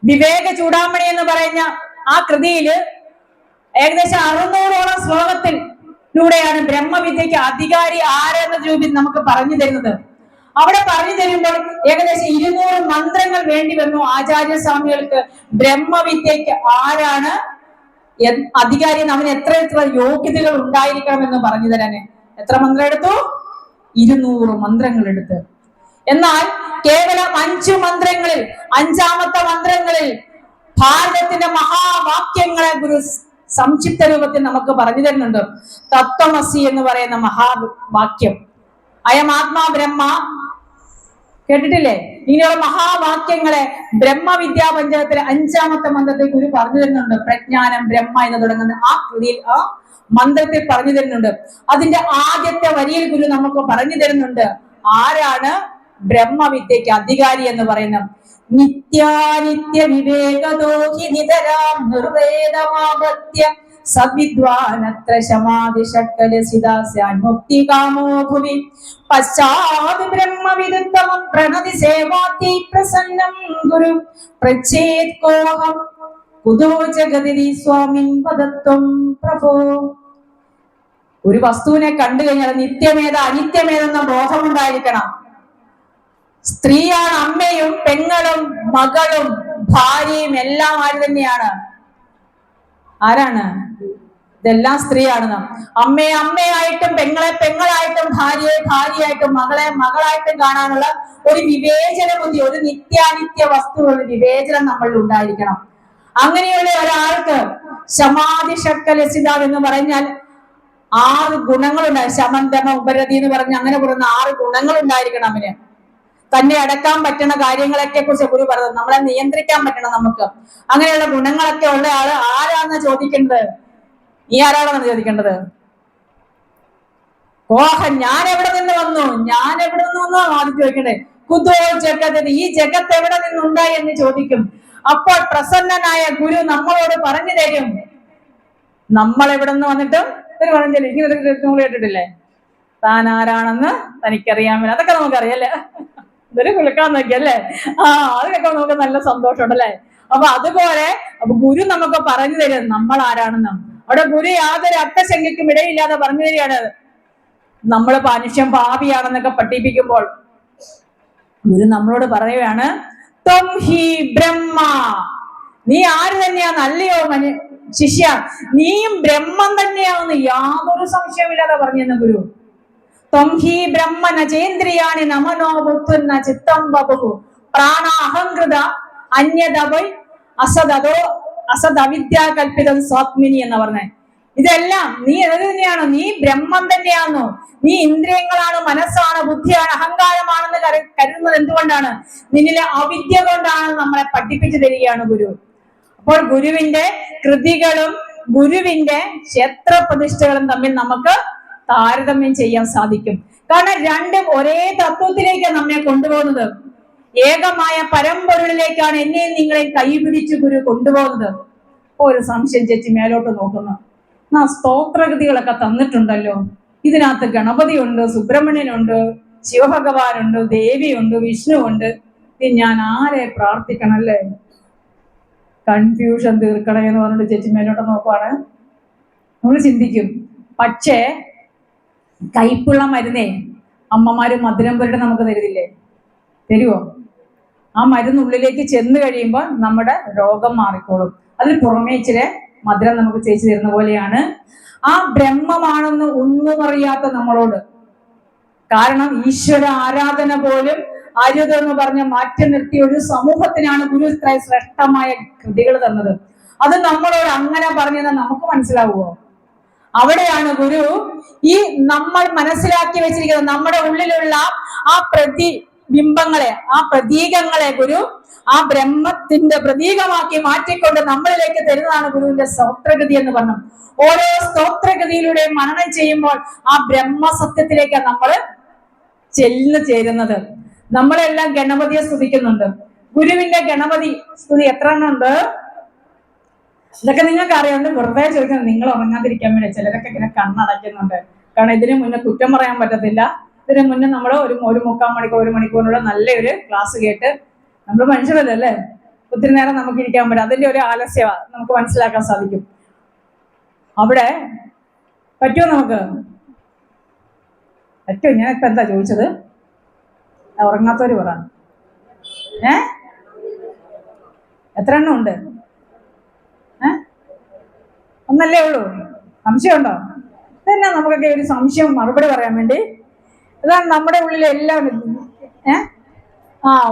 വിവേക ചൂടാമണി എന്ന് പറയുന്ന ആ കൃതിയില് ഏകദേശം 600ഓളം ശ്ലോകത്തിലൂടെയാണ് ബ്രഹ്മവിദ്യക്ക് അധികാരി ആരെന്ന രൂപത്തിൽ നമുക്ക് പറഞ്ഞു തരുന്നത്. അവിടെ പറഞ്ഞു തരുമ്പോൾ ഏകദേശം 200 മന്ത്രങ്ങൾ വേണ്ടി വന്നു ആചാര്യസ്വാമികൾക്ക് ബ്രഹ്മവിദ്യക്ക് ആരാണ് അധികാരി, അവന് എത്ര യോഗ്യതകൾ ഉണ്ടായിരിക്കണം എന്ന് പറഞ്ഞു തരാന്. എത്ര മന്ത്രം എടുത്തു? 200 മന്ത്രങ്ങൾ എടുത്ത്. എന്നാൽ കേവലം 5 മന്ത്രങ്ങളിൽ, 5ാമത്തെ മന്ത്രങ്ങളിൽ ഭാരതത്തിന്റെ മഹാവാക്യങ്ങളെ ഗുരു സംക്ഷിപ്ത രൂപത്തിൽ നമുക്ക് പറഞ്ഞു തരുന്നുണ്ട്. തത്വമസി എന്ന് പറയുന്ന മഹാവാക്യം, അയം ആത്മാ ബ്രഹ്മ, കേട്ടിട്ടില്ലേ? ഇങ്ങനെയുള്ള മഹാവാക്യങ്ങളെ ബ്രഹ്മവിദ്യാ പഞ്ചകത്തിലെ 5ാമത്തെ മന്ത്രത്തിൽ ഗുരു പറഞ്ഞു തരുന്നുണ്ട്. പ്രജ്ഞാനം ബ്രഹ്മ എന്ന് തുടങ്ങുന്ന ആ കൃതിയിൽ, ആ മന്ത്രത്തിൽ പറഞ്ഞു തരുന്നുണ്ട്. അതിന്റെ ആദ്യത്തെ വരിയിൽ ഗുരു നമുക്ക് പറഞ്ഞു തരുന്നുണ്ട് ആരാണ് ബ്രഹ്മവിദ്യക്ക് അധികാരി എന്ന് പറയുന്നത്. നിത്യാനിത്യ വിവേകദോഹി നിതരാം നിർവേദമാപത്യ സദ്വിദ്വാനത്ര ശമാദിഷക്കലസിദാസ്യാൻ മുക്തികാമോ ഭുവി പശ്ചാത് ബ്രഹ്മവിദുത്തമം പ്രണതി സേവാത്തി പ്രസന്നം ഗുരു പ്രച്ഛേത്കോഹം കുതോ ജഗതി സ്വാമിൻ പദത്വം പ്രഭോ. ഒരു വസ്തുവിനെ കണ്ടു കഴിഞ്ഞാൽ നിത്യമേത അനിത്യമേതെന്ന ബോധമുണ്ടായിരിക്കണം. സ്ത്രീയാണ് അമ്മയും പെങ്ങളും മകളും ഭാര്യയും എല്ലാം ആര് തന്നെയാണ്? ആരാണ്? ഇതെല്ലാം സ്ത്രീയാണ്. നാം അമ്മയെ അമ്മയായിട്ടും പെങ്ങളെ പെങ്ങളായിട്ടും ഭാര്യയെ ഭാര്യയായിട്ടും മകളെ മകളായിട്ടും കാണാനുള്ള ഒരു വിവേചന ബുദ്ധി, ഒരു നിത്യാനിത്യ വസ്തുവിന്റെ വിവേചനം നമ്മളിൽ ഉണ്ടായിരിക്കണം. അങ്ങനെയുള്ള ഒരാൾക്ക് ശമാധി ഷക്കലസിത എന്ന് പറഞ്ഞാൽ 6 ഗുണങ്ങളുണ്ടായി. ശമന്തമ ഉപരതി എന്ന് പറഞ്ഞ അങ്ങനെ പറയുന്ന 6 ഗുണങ്ങൾ ഉണ്ടായിരിക്കണം അവന്. തന്നെ അടക്കാൻ പറ്റുന്ന കാര്യങ്ങളൊക്കെ കുറിച്ച് ഗുരു പറഞ്ഞത്, നമ്മളെ നിയന്ത്രിക്കാൻ പറ്റണം നമുക്ക്. അങ്ങനെയുള്ള ഗുണങ്ങളൊക്കെ ഉള്ള ആള് ആരാന്ന് ചോദിക്കേണ്ടത്? ഈ ആരാണെന്നാണ് ചോദിക്കേണ്ടത്. കോഹൻ, ഞാൻ എവിടെ നിന്ന് വന്നു, ഞാൻ എവിടെ നിന്ന് വന്നു ആദ്യം ചോദിക്കണ്ടേ. കുതോ ജഗത്, ഈ ജഗത്ത് എവിടെ നിന്നുണ്ടായി എന്ന് ചോദിക്കും. അപ്പോൾ പ്രസന്നനായ ഗുരു നമ്മളോട് പറഞ്ഞു തരും നമ്മൾ എവിടെ നിന്ന് വന്നിട്ടും ഒരു പറഞ്ഞില്ലേ, ഇങ്ങനെ കേട്ടിട്ടില്ലേ, താൻ ആരാണെന്ന് തനിക്കറിയാമല്ലോ. അതൊക്കെ നമുക്കറിയാല്ലേ, ഇതൊരു കുലുക്കാൻ നോക്കിയല്ലേ. അതിനൊക്കെ നമുക്ക് നല്ല സന്തോഷമുണ്ടല്ലേ. അപ്പൊ അതുപോലെ ഗുരു നമുക്ക് പറഞ്ഞു തരും നമ്മൾ ആരാണെന്നും. അവിടെ ഗുരു യാതൊരു അർത്ഥശങ്കയ്ക്കും ഇടയില്ലാതെ പറഞ്ഞു തരികയാണ്. നമ്മൾ മനുഷ്യൻ പാപിയാണെന്നൊക്കെ പഠിപ്പിക്കുമ്പോൾ ഗുരു നമ്മളോട് പറയുകയാണ്, ത്വം ഹി ബ്രഹ്മ, നീ ആര് തന്നെയാന്ന്, അല്ലയോ ശിഷ്യ, നീയും ബ്രഹ്മം തന്നെയാവുന്ന യാതൊരു സംശയമില്ലാതെ പറഞ്ഞെന്ന് ഗുരു. ത്വം ഹി ബ്രഹ്മ നചേന്ദ്രിയാണി നമനോ ബുദ്ധുന്ന ചിത്തം ബഹു പ്രാണാഹംകൃത അന്യതവൈ അസദോ അസദവിദ്യാ കൽപ്പിതം സ്വാത്മിനി എന്ന് പറഞ്ഞേ. ഇതെല്ലാം നീ ഏത് തന്നെയാണോ? നീ ബ്രഹ്മം തന്നെയാണോ? നീ ഇന്ദ്രിയങ്ങളാണ്, മനസ്സാണ്, ബുദ്ധിയാണ്, അഹങ്കാരമാണെന്ന് കരുതുന്നത് എന്തുകൊണ്ടാണ്? നിന്നിലെ അവിദ്യ കൊണ്ടാണ് നമ്മളെ പഠിപ്പിച്ചു തരികയാണ് ഗുരു. അപ്പോൾ ഗുരുവിന്റെ കൃതികളും ഗുരുവിന്റെ ക്ഷേത്ര പ്രതിഷ്ഠകളും തമ്മിൽ നമുക്ക് താരതമ്യം ചെയ്യാൻ സാധിക്കും. കാരണം രണ്ടും ഒരേ തത്വത്തിലേക്ക് നമ്മെ കൊണ്ടുപോകുന്നത്. ഏകമായ പരമ്പൊരുളിലേക്കാണ് എന്നെയും നിങ്ങളെയും കൈപിടിച്ച് ഗുരു കൊണ്ടുപോകുന്നത്. ഒരു സംശയം ചേച്ചി മേലോട്ട് നോക്കുന്നു, സ്തോത്രകൃതികളൊക്കെ തന്നിട്ടുണ്ടല്ലോ, ഇതിനകത്ത് ഗണപതി ഉണ്ട്, സുബ്രഹ്മണ്യനുണ്ട്, ശിവഭഗവാനുണ്ട്, ദേവിയുണ്ട്, വിഷ്ണു ഉണ്ട്, ഞാൻ ആരെ പ്രാർത്ഥിക്കണല്ലേ? കൺഫ്യൂഷൻ തീർക്കണേ എന്ന് പറഞ്ഞിട്ട് ചേച്ചി മേലോട്ട് നോക്കുവാണ്. നമ്മൾ ചിന്തിക്കും, പക്ഷേ കയ്പുള്ള മരുന്നേ അമ്മമാര് മധുരം പുരട്ട് നമുക്ക് തരുന്നില്ലേ? തരുവോ? ആ മരുന്നുള്ളിലേക്ക് ചെന്ന് കഴിയുമ്പോൾ നമ്മുടെ രോഗം മാറിക്കോളും. അതിന് പുറമേ ഇച്ചിരി മധുരം നമുക്ക് ചേച്ചി തരുന്ന പോലെയാണ് ആ ബ്രഹ്മമാണെന്ന് ഒന്നും അറിയാത്ത നമ്മളോട്. കാരണം ഈശ്വര ആരാധന പോലും അരുതെന്ന് പറഞ്ഞ് മാറ്റി നിർത്തിയ ഒരു സമൂഹത്തിനാണ് ഗുരു ഇത്ര ശ്രേഷ്ഠമായ കൃതികൾ തന്നത്. അത് നമ്മളോട് അങ്ങനെ പറഞ്ഞത് നമുക്ക് മനസ്സിലാവുമോ? അവിടെയാണ് ഗുരു ഈ നമ്മൾ മനസ്സിലാക്കി വെച്ചിരിക്കുന്നത് നമ്മുടെ ഉള്ളിലുള്ള ആ പ്രതിബിംബങ്ങളെ, ആ പ്രതീകങ്ങളെ ഗുരു ആ ബ്രഹ്മത്തിന്റെ പ്രതീകമാക്കി മാറ്റിക്കൊണ്ട് നമ്മളിലേക്ക് തരുന്നതാണ് ഗുരുവിന്റെ സ്തോത്രഗതി എന്ന് പറഞ്ഞു. ഓരോ സ്തോത്രഗതിയിലൂടെ മനനം ചെയ്യുമ്പോൾ ആ ബ്രഹ്മസത്യത്തിലേക്കാണ് നമ്മൾ ചെല്ല് ചേരുന്നത്. നമ്മളെല്ലാം ഗണപതിയെ സ്തുതിക്കുന്നുണ്ട്. ഗുരുവിന്റെ ഗണപതി സ്തുതി എത്ര എണ്ണം ഉണ്ട്? ഇതൊക്കെ നിങ്ങൾക്ക് അറിയാണ്ട് വെറുതെ ചോദിക്കുന്നത്, നിങ്ങൾ ഉറങ്ങാതിരിക്കാൻ വേണ്ടി. ചിലരൊക്കെ ഇങ്ങനെ കണ്ണടയ്ക്കുന്നുണ്ട്. കാരണം ഇതിനു മുന്നേ കുറ്റം പറയാൻ പറ്റത്തില്ല. ഇതിനു മുന്നേ നമ്മൾ ഒരു 3/4 മണിക്കൂർ 1 മണിക്കൂറിനുള്ള നല്ലൊരു ക്ലാസ് കേട്ട്, നമ്മൾ മനുഷ്യരല്ലേ അല്ലേ, ഒത്തിരി നേരം നമുക്ക് ഇരിക്കാൻ പറ്റും. അതിന്റെ ഒരു ആലസ്യമാണ് നമുക്ക് മനസ്സിലാക്കാൻ സാധിക്കും. അവിടെ പറ്റുമോ നമുക്ക്? പറ്റുമോ? ഞാൻ ഇപ്പൊ എന്താ ചോദിച്ചത്? ഉറങ്ങാത്തവര് പറ. എത്ര എണ്ണം ഉണ്ട്? ഒന്നല്ലേ ഉള്ളൂ? സംശയമുണ്ടോ? ഇതന്നെ നമുക്കൊക്കെ ഒരു സംശയം മറുപടി പറയാൻ വേണ്ടി. ഇതാണ് നമ്മുടെ ഉള്ളിൽ എല്ലാവരും.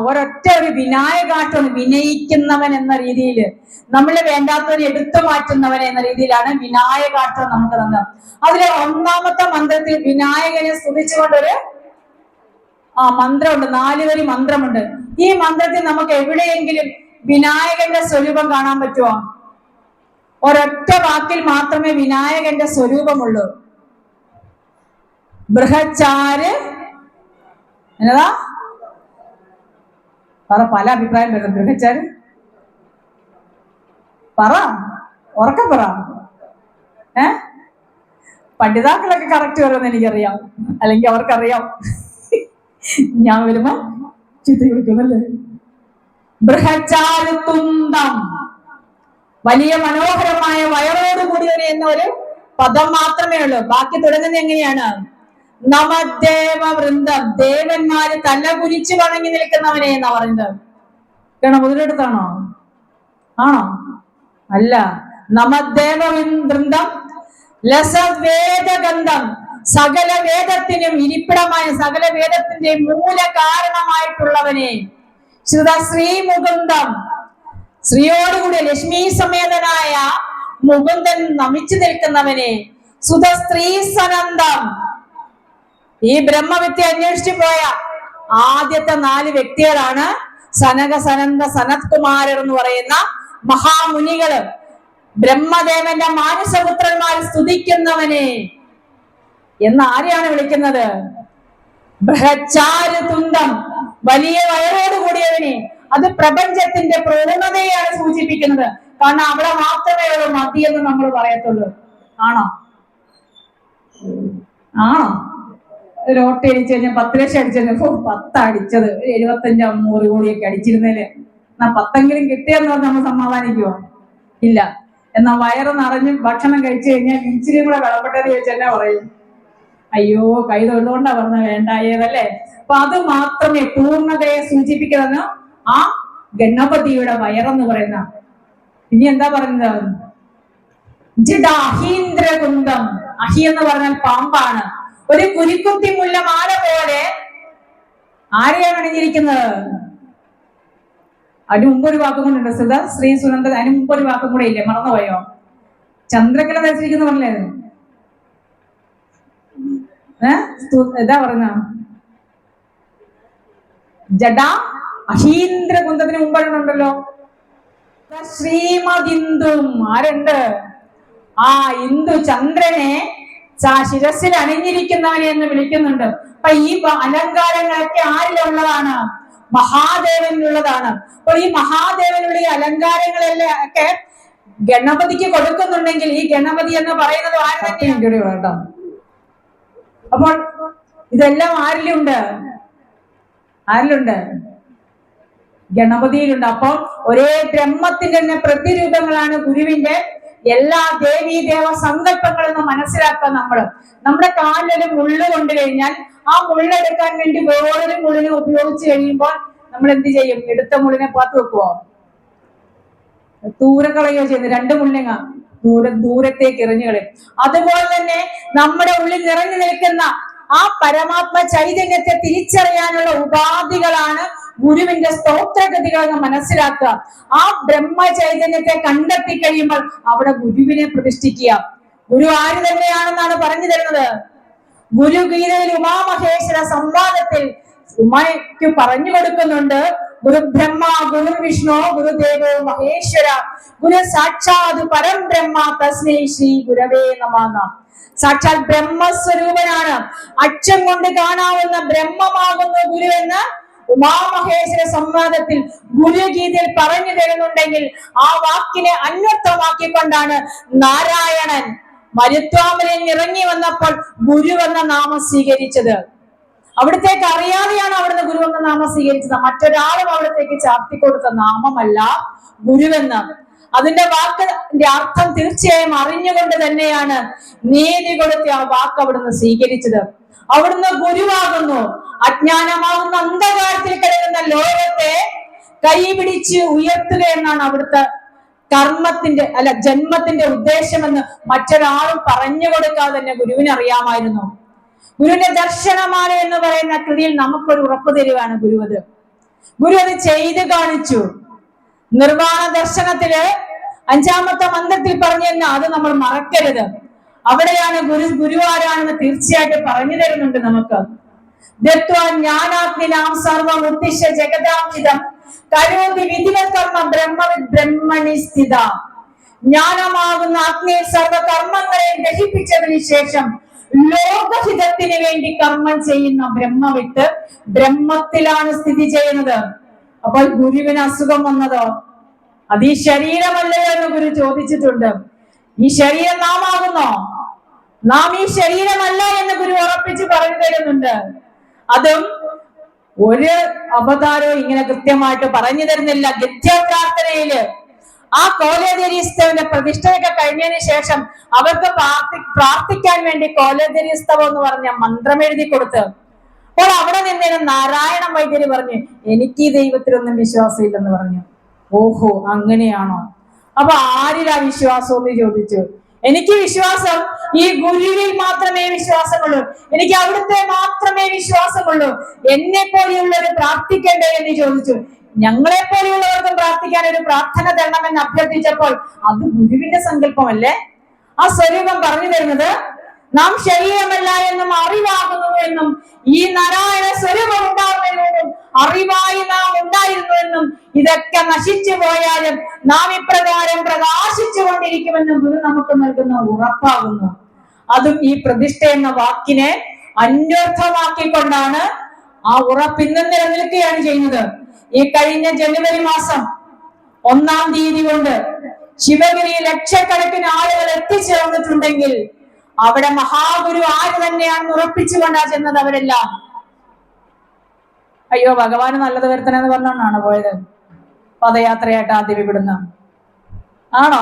ഒരൊറ്റ ഒരു വിനായകാട്ടം, വിനയിക്കുന്നവൻ എന്ന രീതിയിൽ, നമ്മളെ വേണ്ടാത്തവരെ എടുത്തു മാറ്റുന്നവൻ എന്ന രീതിയിലാണ് വിനായകാട്ടം നമുക്ക് തന്നത്. അതിലെ 1ാമത്തെ മന്ത്രത്തിൽ വിനായകനെ സ്തുതിച്ചുകൊണ്ടൊരു മന്ത്രമുണ്ട്, 4 വരി മന്ത്രമുണ്ട്. ഈ മന്ത്രത്തിൽ നമുക്ക് എവിടെയെങ്കിലും വിനായകന്റെ സ്വരൂപം കാണാൻ പറ്റുമോ? ഒരൊറ്റ വാക്കിൽ മാത്രമേ വിനായകന്റെ സ്വരൂപമുള്ളൂ. ബൃഹച്ചാര് എന്നതാ പറ. പല അഭിപ്രായം വരുന്നത്. ബൃഹച്ചാര് പറ, ഉറക്കെ പറ. പഠിതാക്കളൊക്കെ കറക്റ്റ് വരുമെന്ന് എനിക്കറിയാം, അല്ലെങ്കിൽ അവർക്കറിയാം. ഞാൻ വരുമ്പോ ചിത്ത വിളിക്കുന്നല്ലേ. ബൃഹച്ചാര് തുന്തം, വലിയ മനോഹരമായ വയറോട് കൂടിയവനെ എന്നൊരു പദം മാത്രമേ ഉള്ളൂ. ബാക്കി തുടങ്ങുന്നത് എങ്ങനെയാണ്? നമദേവ വൃന്ദം, ദേവന്മാര് തല കുനിച്ചു വണങ്ങി നിൽക്കുന്നവനെ എന്നാ പറയുന്നത്. ഗണപതിയെടുത്താണോ? ആണോ? അല്ല. നമദേവ വൃന്ദം ലസവേദഗന്ധം, സകല വേദത്തിനും ഇരിപ്പിടമായ, സകല വേദത്തിന്റെ മൂല കാരണമായിട്ടുള്ളവനെ. ശ്രീ മുകുന്ദം, ശ്രീയോടുകൂടി ലക്ഷ്മി സമേതനായ മുകുന്ദൻ നമിച്ചു നിൽക്കുന്നവനെ. സുതസ്ത്രീ സനന്ദം, ഈ ബ്രഹ്മവിദ്യ അന്വേഷിച്ചു പോയ ആദ്യത്തെ 4 വ്യക്തികളാണ് സനക സനന്ദ സനത് കുമാരർ എന്ന് പറയുന്ന മഹാമുനികള്. ബ്രഹ്മദേവന്റെ മാനസപുത്രന്മാർ സ്തുതിക്കുന്നവനെ എന്ന് ആരെയാണ് വിളിക്കുന്നത്? ബൃഹച്ചാര് തുന്തം, വലിയ വയറോട് കൂടിയവനെ. അത് പ്രപഞ്ചത്തിന്റെ പൂർണ്ണതയാണ് സൂചിപ്പിക്കുന്നത്. കാരണം അവിടെ മാത്രമേ ഉള്ളൂ മതി എന്ന് നമ്മൾ പറയത്തുള്ളൂ. ആണോ? ഒരു ഓട്ട അടിച്ചു കഴിഞ്ഞാൽ 10 ലക്ഷം അടിച്ചു കഴിഞ്ഞാൽ 10 അടിച്ചത് 75-100 കോടിയൊക്കെ അടിച്ചിരുന്നേല് എന്നാ 10എങ്കിലും കിട്ടിയെന്ന് പറഞ്ഞ് നമ്മൾ സമാധാനിക്കുവോ? ഇല്ല. എന്നാ വയറ് നിറഞ്ഞ് ഭക്ഷണം കഴിച്ചു കഴിഞ്ഞാൽ ഇച്ചിരി കൂടെ വിളപ്പെട്ടെന്ന് ചോദിച്ചാൽ എന്നാ പറയും? അയ്യോ, കൈ തൊഴുതുകൊണ്ടാ പറഞ്ഞ വേണ്ടായതല്ലേ. അപ്പൊ അത് മാത്രമേ പൂർണ്ണതയെ സൂചിപ്പിക്കുന്നത് ആ ഗണപതിയുടെ വയറെന്ന് പറയുന്ന. ഇനി എന്താ പറയുന്നത്? അഹീന്ദ്രകുന്തം, അഹി എന്ന് പറഞ്ഞാൽ പാമ്പാണ്. ഒരു കുരിക്കുത്തി മുല്ലമാല പോലെ ആരെയാണ് അണിഞ്ഞിരിക്കുന്നത്? അതിന് മുമ്പ് ഒരു വാക്കും കൊണ്ടുണ്ട്, സുധ ശ്രീ സുനന്ദ. അതിന് മുമ്പ് ഒരു വാക്കും കൂടെ ഇല്ലേ? മറന്നുപോയോ? ചന്ദ്രക്കല ധരിച്ചിരിക്കുന്ന പറഞ്ഞേ. എന്താ പറഞ്ഞ? ജഡ അഹീന്ദ്രകുന്തത്തിന് മുമ്പുണ്ടല്ലോ ശ്രീമദിന്ദും. ആരുണ്ട്? ഇന്ദു ചന്ദ്രനെ ശിരസിൽ അണിഞ്ഞിരിക്കുന്നവനെ എന്ന് വിളിക്കുന്നുണ്ട്. അപ്പൊ ഈ അലങ്കാരങ്ങളൊക്കെ ആരിലുള്ളതാണ്? മഹാദേവനിലുള്ളതാണ്. അപ്പോൾ ഈ മഹാദേവനുള്ള ഈ അലങ്കാരങ്ങളെല്ലാം ഒക്കെ ഗണപതിക്ക് കൊടുക്കുന്നുണ്ടെങ്കിൽ ഈ ഗണപതി എന്ന് പറയുന്നത് ആര് തന്നെയാണ് കേട്ടോ. അപ്പോൾ ഇതെല്ലാം ആരിലുണ്ട്? ഗണപതിയിലുണ്ട്. അപ്പോൾ ഒരേ ബ്രഹ്മത്തിന്റെ തന്നെ പ്രതിരൂപങ്ങളാണ് ഗുരുവിന്റെ എല്ലാ ദേവീ ദേവ സങ്കല്പങ്ങളെന്ന് മനസ്സിലാക്കാൻ നമ്മുടെ കാലിലൊരു മുള്ള് കൊണ്ടു കഴിഞ്ഞാൽ ആ മുള്ളെടുക്കാൻ വേണ്ടി വേറൊരു മുള്ളിനെ ഉപയോഗിച്ച് കഴിയുമ്പോൾ നമ്മൾ എന്ത് ചെയ്യും? എടുത്ത മുള്ളിനെ പുറത്ത് വെക്കുവോ? ദൂരെ കളയോ ചെയ്യുന്നത്? 2 മുള്ളിങ്ങ ദൂരത്തേക്ക് എറിഞ്ഞു കളയും. അതുപോലെ തന്നെ നമ്മുടെ ഉള്ളിൽ നിറഞ്ഞു നിൽക്കുന്ന ആ പരമാത്മ ചൈതന്യത്തെ തിരിച്ചറിയാനുള്ള ഉപാധികളാണ് ഗുരുവിന്റെ സ്തോത്രഗതികൾ എന്ന് മനസ്സിലാക്കുക. ആ ബ്രഹ്മ ചൈതന്യത്തെ കണ്ടെത്തി കഴിയുമ്പോൾ അവിടെ ഗുരുവിനെ പ്രതിഷ്ഠിക്കുക. ഗുരു ആര് തന്നെയാണെന്നാണ് പറഞ്ഞു തരുന്നത്. ഗുരു ഗീതയിൽ ഉമാമഹേശ്വര സംവാദത്തിൽ ഉമയ്ക്ക് പറഞ്ഞു കൊടുക്കുന്നുണ്ട്, ഗുരു ബ്രഹ്മ ഗുരു വിഷ്ണു ഗുരുദേവോ മഹേശ്വര ഗുരു സാക്ഷാത് പരം ബ്രഹ്മ തസ്മൈ ശ്രീ ഗുരവേ നമഃ. സാക്ഷാൽ ബ്രഹ്മസ്വരൂപനാണ്. അക്ഷം കൊണ്ട് കാണാവുന്ന ബ്രഹ്മമാകുന്ന ഗുരു എന്ന് ഉമാമഹേശ്വര സംവാദത്തിൽ ഗുരുഗീതയിൽ പറഞ്ഞു തരുന്നുണ്ടെങ്കിൽ ആ വാക്കിനെ അന്വർത്ഥമാക്കിക്കൊണ്ടാണ് നാരായണൻ മരുത്വാമലയിൽ ഇറങ്ങി വന്നപ്പോൾ ഗുരു എന്ന നാമം സ്വീകരിച്ചത്. അവിടത്തേക്ക് അറിയാതെയാണ് അവിടുന്ന് ഗുരു എന്ന നാമം സ്വീകരിച്ചത്. മറ്റൊരാളും അവിടത്തേക്ക് ചാർത്തിക്കൊടുത്ത നാമമല്ല ഗുരുവെന്ന്. അതിന്റെ വാക്കിന്റെ അർത്ഥം തീർച്ചയായും അറിഞ്ഞുകൊണ്ട് തന്നെയാണ് നീതി കൊടുത്ത് ആ വാക്ക് അവിടുന്ന് സ്വീകരിച്ചത്. അവിടുന്ന് ഗുരുവാകുന്നു. അജ്ഞാനമാകുന്ന അന്ധകാരത്തിൽ കിടക്കുന്ന ലോകത്തെ കൈപിടിച്ച് ഉയർത്തുക എന്നാണ് അവിടുത്തെ കർമ്മത്തിന്റെ ജന്മത്തിന്റെ ഉദ്ദേശമെന്ന് മറ്റൊരാളും പറഞ്ഞു കൊടുക്കാതെ തന്നെ ഗുരുവിന് അറിയാമായിരുന്നു. ഗുരുവിന്റെ ദർശനമാല എന്ന് പറയുന്ന കൃതിയിൽ നമുക്കൊരു ഉറപ്പ് തരുവാണ് ഗുരു അത് ചെയ്ത് കാണിച്ചു. നിർവാണ ദർശനത്തില് 5-ാമത്തെ മന്ത്രത്തിൽ പറഞ്ഞെന്ന് അത് നമ്മൾ മറക്കരുത്. അവിടെയാണ് ഗുരുവാരാണെന്ന് തീർച്ചയായിട്ടും പറഞ്ഞു തരുന്നുണ്ട് നമുക്ക്. ജ്ഞാനാഗ്നിനാം സർവം ഉദ്ദിശ്യ ജഗദാംഹിതം കരോതി വിധിവത്കർമ്മ ബ്രഹ്മവിദ് ബ്രഹ്മണി സ്ഥിത. ജ്ഞാനമാകുന്ന അഗ്നിയിൽ സർവകർമ്മങ്ങളെ ദഹിപ്പിച്ചതിന് ശേഷം ലോകഹിതത്തിന് വേണ്ടി കർമ്മം ചെയ്യുന്ന ബ്രഹ്മവിട്ട് ബ്രഹ്മത്തിലാണ് സ്ഥിതി ചെയ്യുന്നത്. അപ്പോൾ ഗുരുവിന് അസുഖം വന്നതോ? അത് ഈ ശരീരമല്ലയോ എന്ന് ഗുരു ചോദിച്ചിട്ടുണ്ട്. ഈ ശരീരം നാം ആകുന്നോ? നാം ഈ ശരീരമല്ല എന്ന് ഗുരു ഉറപ്പിച്ച് പറഞ്ഞു തരുന്നുണ്ട്. അതും ഒരു അവതാരവും ഇങ്ങനെ കൃത്യമായിട്ട് പറഞ്ഞു തരുന്നില്ല. ഗദ്യപ്രാർത്ഥനയില് ആ കോലേദരീസ്തവന്റെ പ്രതിഷ്ഠയൊക്കെ കഴിഞ്ഞതിന് ശേഷം അവർക്ക് പ്രാർത്ഥിക്കാൻ വേണ്ടി കോലേദരീസ്തവം എന്ന് പറഞ്ഞ മന്ത്രം എഴുതി കൊടുത്ത് അപ്പോൾ അവിടെ നിന്ന് നാരായണ വൈദ്യര് പറഞ്ഞു, എനിക്ക് ഈ ദൈവത്തിലൊന്നും വിശ്വാസമില്ലെന്ന് പറഞ്ഞു. ഓഹോ, അങ്ങനെയാണോ? അപ്പൊ ആരിലാ വിശ്വാസം എന്ന് ചോദിച്ചു. എനിക്ക് വിശ്വാസം ഈ ഗുരുവിൽ മാത്രമേ വിശ്വാസമുള്ളൂ, എനിക്ക് അവിടുത്തെ മാത്രമേ വിശ്വാസമുള്ളൂ. എന്നെ പോലെയുള്ളവർ പ്രാർത്ഥിക്കണ്ടേ എന്ന് ചോദിച്ചു. ഞങ്ങളെ പോലെയുള്ളവർക്കും പ്രാർത്ഥിക്കാൻ ഒരു പ്രാർത്ഥന തരണമെന്ന് അഭ്യർത്ഥിച്ചപ്പോൾ അത് ഗുരുവിന്റെ സങ്കല്പമല്ലേ? ആ സ്വരൂപം പറഞ്ഞു തരുന്നത് നാം ശരീരമല്ല എന്നും അറിവാകുന്നു എന്നും ഈ നാരായണ സ്വരൂപം ഉണ്ടാകുമെന്നും അറിവായി നാം ഉണ്ടായിരുന്നു എന്നും ഇതൊക്കെ നശിച്ചു പോയാലും നാം ഇപ്രകാരം പ്രകാശിച്ചു കൊണ്ടിരിക്കുമെന്നും ഗുരു നമുക്ക് നൽകുന്ന ഉറപ്പാകുന്നു. അതും ഈ പ്രതിഷ്ഠ എന്ന വാക്കിനെ അന്വർത്ഥമാക്കിക്കൊണ്ടാണ് ആ ഉറപ്പ് ഇന്നും നിലനിൽക്കുകയാണ് ചെയ്യുന്നത്. ഈ കഴിഞ്ഞ ജനുവരി മാസം 1-ാം തീയതി കൊണ്ട് ശിവഗിരി ലക്ഷക്കണക്കിന് ആളുകൾ എത്തിച്ചേർന്നിട്ടുണ്ടെങ്കിൽ അവിടെ മഹാഗുരു ആര് തന്നെയാണെന്ന് ഉറപ്പിച്ചുകൊണ്ടാ ചെന്നത് അവരെല്ലാം. അയ്യോ, ഭഗവാന് നല്ലത് വരുത്തണെന്ന് പറഞ്ഞോണ്ടാണ് പോയത് പദയാത്രയായിട്ട് ആദ്യം ഇവിടുന്ന്? ആണോ?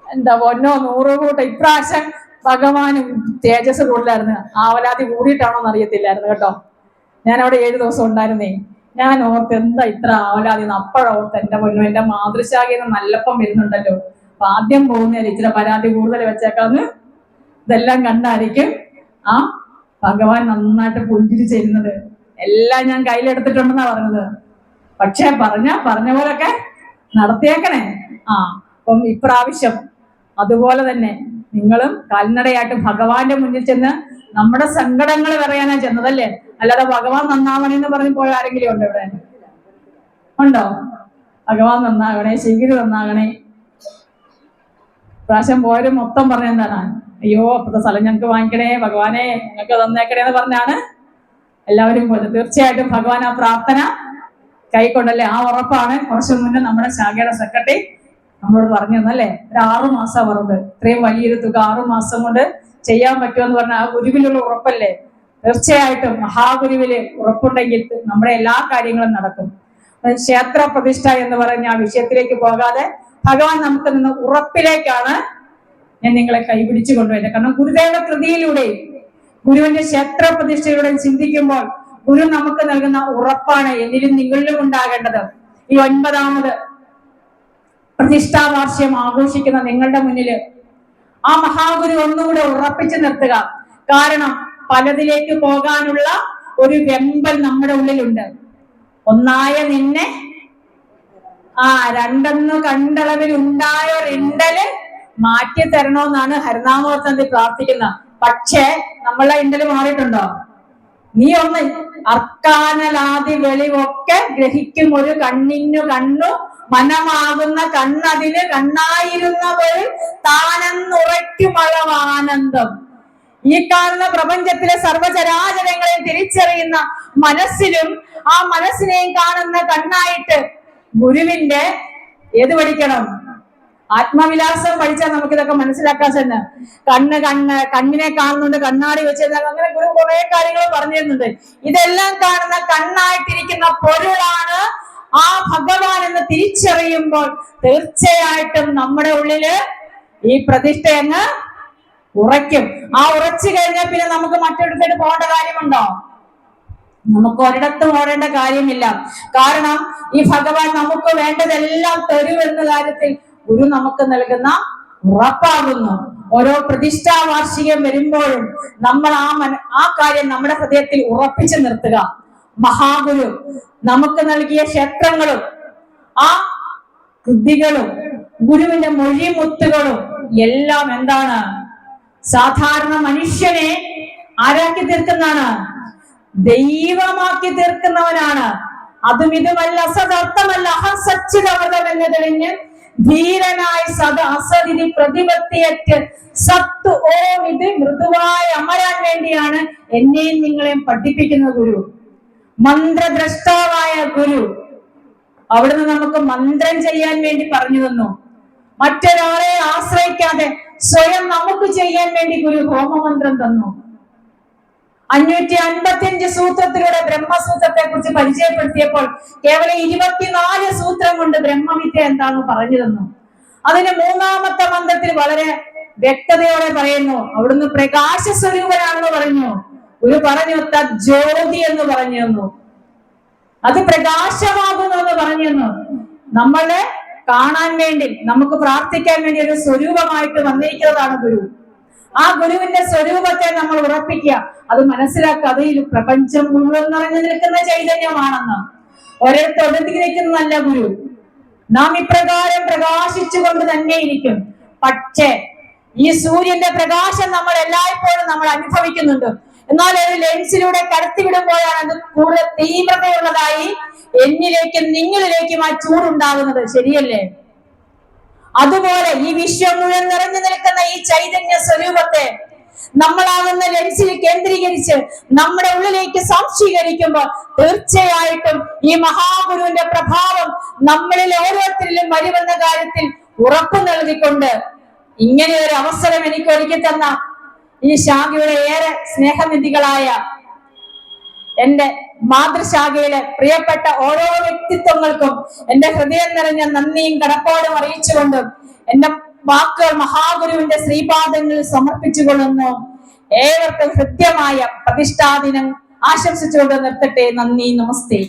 എന്താ പൊന്നോ, 100 കൂട്ടം. ഇപ്രാവശ്യം ഭഗവാനും തേജസ് കൂടുതലായിരുന്നു. ആവലാതി കൂടിയിട്ടാണോന്ന് അറിയത്തില്ലായിരുന്നു കേട്ടോ. ഞാൻ അവിടെ 7 ദിവസം ഉണ്ടായിരുന്നേ. ഞാൻ ഓർത്ത് എന്താ ഇത്ര ആവലാതി എന്ന്. അപ്പോഴോർത്ത് എന്റെ പൊന്നു, എന്റെ മാതൃശാഖയിൽ നിന്ന് നല്ലപ്പം വരുന്നുണ്ടല്ലോ, അപ്പൊ ആദ്യം പോകുന്നതിൽ ഇച്ചിരി പരാതി കൂടുതൽ വെച്ചേക്കാന്ന്. ഇതെല്ലാം കണ്ടായിരിക്കും ആ ഭഗവാൻ നന്നായിട്ട് പുഞ്ചിരിച്ചിരുന്നത്. എല്ലാം ഞാൻ കയ്യിലെടുത്തിട്ടുണ്ടെന്നാ പറഞ്ഞത്. പക്ഷെ പറഞ്ഞ പോലൊക്കെ നടത്തിയേക്കണേ. അപ്പം ഇപ്രാവശ്യം അതുപോലെ തന്നെ നിങ്ങളും കാൽനടയായിട്ട് ഭഗവാന്റെ മുന്നിൽ ചെന്ന് നമ്മുടെ സങ്കടങ്ങൾ പറയാനാ ചെന്നതല്ലേ, അല്ലാതെ ഭഗവാൻ നന്നാവണേ എന്ന് പറഞ്ഞു പോയ ആരെങ്കിലും ഉണ്ടോ ഇവിടെ? ഉണ്ടോ? ഭഗവാൻ നന്നാകണേ, ശിഖിരി നന്നാകണേ. പ്രാവശ്യം പോരും മൊത്തം പറഞ്ഞെന്താണ്? അയ്യോ, അപ്പത്തെ സ്ഥലം ഞങ്ങൾക്ക് വാങ്ങിക്കണേ ഭഗവാനെ, ഞങ്ങൾക്ക് തന്നേക്കണേ എന്ന് പറഞ്ഞാണ് എല്ലാവരും പോയത്. തീർച്ചയായിട്ടും ഭഗവാൻ ആ പ്രാർത്ഥന കൈക്കൊണ്ടല്ലേ. ആ ഉറപ്പാണ് കുറച്ചു മുന്നേ നമ്മുടെ ശാഖയുടെ സെക്രട്ടറി നമ്മളോട് പറഞ്ഞു തന്നല്ലേ. ഒരു 6 മാസം പറഞ്ഞത്. ഇത്രയും വലിയൊരു തുക 6 മാസം കൊണ്ട് ചെയ്യാൻ പറ്റുമെന്ന് പറഞ്ഞാൽ ആ ഗുരുവിലുള്ള ഉറപ്പല്ലേ. തീർച്ചയായിട്ടും മഹാഗുരുവില് ഉറപ്പുണ്ടെങ്കിൽ നമ്മുടെ എല്ലാ കാര്യങ്ങളും നടക്കും. ക്ഷേത്ര പ്രതിഷ്ഠ എന്ന് പറഞ്ഞ ആ വിഷയത്തിലേക്ക് പോകാതെ ഭഗവാൻ നമുക്ക് നിന്ന് ഉറപ്പിലേക്കാണ് ഞാൻ നിങ്ങളെ കൈപിടിച്ചു കൊണ്ടുപോയത്. കാരണം ഗുരുദേവ കൃതിയിലൂടെ ഗുരുവിന്റെ ക്ഷേത്ര പ്രതിഷ്ഠയിലൂടെ ചിന്തിക്കുമ്പോൾ ഗുരു നമുക്ക് നൽകുന്ന ഉറപ്പാണ് എന്നിലും നിങ്ങളിലും ഉണ്ടാകേണ്ടത്. ഈ 9ാമത് പ്രതിഷ്ഠാ വാർഷികം ആഘോഷിക്കുന്ന നിങ്ങളുടെ മുന്നില് ആ മഹാഗുരു ഒന്നുകൂടെ ഉറപ്പിച്ചു നിർത്തുക. കാരണം പലതിലേക്ക് പോകാനുള്ള ഒരു വെമ്പൽ നമ്മുടെ ഉള്ളിലുണ്ട്. ഒന്നായ നിന്നെ രണ്ടെന്നു കണ്ടളവിൽ ഉണ്ടായ ഒരിണ്ടല് മാറ്റി തരണോന്നാണ് ഹരിനാമോത്തന്തി പ്രാർത്ഥിക്കുന്നത്. പക്ഷേ നമ്മളെ ഇണ്ടല് മാറിയിട്ടുണ്ടോ? നീ ഒന്ന് അർക്കാനലാദി വെളിവൊക്കെ ഗ്രഹിക്കും ഒരു കണ്ണിനു കണ്ണു മനമാകുന്ന കണ്ണതിന് കണ്ണായിരുന്നവൾ താനെന്നുറയ്ക്കുമളവാനന്ദം. ഈ കാണുന്ന പ്രപഞ്ചത്തിലെ സർവചരാചരങ്ങളെയും തിരിച്ചറിയുന്ന മനസ്സിലും ആ മനസ്സിനെയും കാണുന്ന കണ്ണായിട്ട് ഗുരുവിന്റെ ഏത് പഠിക്കണം? ആത്മവിലാസം പഠിച്ചാൽ നമുക്ക് ഇതൊക്കെ മനസ്സിലാക്കാൻ തന്നെ. കണ്ണിനെ കാണുന്നുണ്ട്, കണ്ണാടി വെച്ച് അങ്ങനെ ഗുരു കുറെ കാര്യങ്ങൾ പറഞ്ഞു തരുന്നുണ്ട്. ഇതെല്ലാം കാണുന്ന കണ്ണായിട്ടിരിക്കുന്ന പൊരുളാണ് ആ ഭഗവാൻ എന്ന് തിരിച്ചറിയുമ്പോൾ തീർച്ചയായിട്ടും നമ്മുടെ ഉള്ളില് ഈ പ്രതിഷ്ഠ അങ്ങ് ഉറയ്ക്കും. ആ ഉറച്ചു കഴിഞ്ഞാൽ പിന്നെ നമുക്ക് മറ്റൊരിടത്തോട്ട് പോകേണ്ട കാര്യമുണ്ടോ? നമുക്ക് ഒരിടത്തും ഓടേണ്ട കാര്യമില്ല. കാരണം ഈ ഭഗവാൻ നമുക്ക് വേണ്ടതെല്ലാം തരും എന്ന കാര്യത്തിൽ ഗുരു നമുക്ക് നൽകുന്ന ഉറപ്പാകുന്നു. ഓരോ പ്രതിഷ്ഠാ വാർഷികം വരുമ്പോഴും നമ്മൾ ആ കാര്യം നമ്മുടെ ഹൃദയത്തിൽ ഉറപ്പിച്ചു നിർത്തുക. മഹാഗുരു നമുക്ക് നൽകിയ ക്ഷേത്രങ്ങളും ആ കൃതികളും ഗുരുവിന്റെ മൊഴിമുത്തുകളും എല്ലാം എന്താണ്? സാധാരണ മനുഷ്യനെ ആരാക്കി തീർക്കുന്നതാണ്? ദൈവമാക്കി തീർക്കുന്നവനാണ്. അതും ഇതുമല്ല, സദർത്ഥമല്ല, അഹസച്ചിതവതം എന്ന് തെളിഞ്ഞ് ധീരനായി സദ അസതിഥി പ്രതിപത്തിയറ്റ് സത്ത് ഓം ഇത് മൃദുവായി അമരാൻ വേണ്ടിയാണ് എന്നെയും നിങ്ങളെയും പഠിപ്പിക്കുന്ന ഗുരു. മന്ത്രദ്രഷ്ടാവായ ഗുരു അവിടുന്ന് നമുക്ക് മന്ത്രം ചെയ്യാൻ വേണ്ടി പറഞ്ഞു തന്നു. മറ്റൊരാളെ ആശ്രയിക്കാതെ സ്വയം നമുക്ക് ചെയ്യാൻ വേണ്ടി ഗുരു ഹോമമന്ത്രം തന്നു. 555 സൂത്രത്തിലൂടെ ബ്രഹ്മസൂത്രത്തെ കുറിച്ച് പരിചയപ്പെടുത്തിയപ്പോൾ കേവലം 24 സൂത്രം കൊണ്ട് ബ്രഹ്മവിദ്യ എന്താണെന്ന് പറഞ്ഞു തന്നു. അതിന് 3ാമത്തെ മന്ത്രത്തിൽ വളരെ വ്യക്തതയോടെ പറയുന്നു. അവിടുന്ന് പ്രകാശ സ്വരൂപനാണെന്ന് പറഞ്ഞു. ഗുരു പറഞ്ഞു തജ്ജ്യോതി എന്ന് പറഞ്ഞു തന്നു. അത് പ്രകാശമാകുന്നു എന്ന് പറഞ്ഞു തന്നു. നമ്മളെ കാണാൻ വേണ്ടി, നമുക്ക് പ്രാർത്ഥിക്കാൻ വേണ്ടി ഒരു സ്വരൂപമായിട്ട് വന്നിരിക്കുന്നതാണ് ഗുരു. ആ ഗുരുവിന്റെ സ്വരൂപത്തെ നമ്മൾ ഉറപ്പിക്കുക, അത് മനസ്സിലാക്കുക. അതിൽ പ്രപഞ്ചം മുഴുവൻ നിറഞ്ഞു നിൽക്കുന്ന ചൈതന്യമാണെന്ന്. ഒരിടത്ത് ഒതുങ്ങി നിൽക്കുന്നതല്ല ഗുരു. നാം ഇപ്രകാരം പ്രകാശിച്ചുകൊണ്ട് തന്നെ ഇരിക്കും. പക്ഷേ ഈ സൂര്യന്റെ പ്രകാശം നമ്മൾ എല്ലായ്പ്പോഴും നമ്മൾ അനുഭവിക്കുന്നുണ്ട്. എന്നാൽ ഒരു ലെൻസിലൂടെ കടത്തിവിടുമ്പോഴാണ് അത് കൂടുതൽ തീവ്രതയുള്ളതായി എന്നിലേക്കും നിങ്ങളിലേക്കും ആ ചൂടുണ്ടാകുന്നത്. ശരിയല്ലേ? അതുപോലെ ഈ വിശ്വം മുഴുവൻ നിറഞ്ഞു നിൽക്കുന്ന ഈ ചൈതന്യ സ്വരൂപത്തെ നമ്മളാകുന്ന ലെൻസിൽ കേന്ദ്രീകരിച്ച് നമ്മുടെ ഉള്ളിലേക്ക് സംശീകരിക്കുമ്പോൾ തീർച്ചയായിട്ടും ഈ മഹാഗുരുവിന്റെ പ്രഭാവം നമ്മളിൽ ഓരോരുത്തരിലും വരുമെന്ന കാര്യത്തിൽ ഉറപ്പു നൽകിക്കൊണ്ട് ഇങ്ങനെ ഒരു അവസരം എനിക്ക് ഒരുക്കി തന്ന ഈ ശാഖയുടെ ഏറെ സ്നേഹനിധികളായ എന്റെ മാതൃശാഖയിലെ പ്രിയപ്പെട്ട ഓരോ വ്യക്തിത്വങ്ങൾക്കും എന്റെ ഹൃദയം നിറഞ്ഞ നന്ദിയും കടപ്പാടും അറിയിച്ചുകൊണ്ടും എന്റെ വാക്കുകൾ മഹാഗുരുവിന്റെ ശ്രീപാദങ്ങളിൽ സമർപ്പിച്ചുകൊള്ളുന്നു. ഏവർക്കും ഹൃദ്യമായ പ്രതിഷ്ഠാദിനം ആശംസിച്ചുകൊണ്ട് നിർത്തട്ടെ. നന്ദി, നമസ്തേ.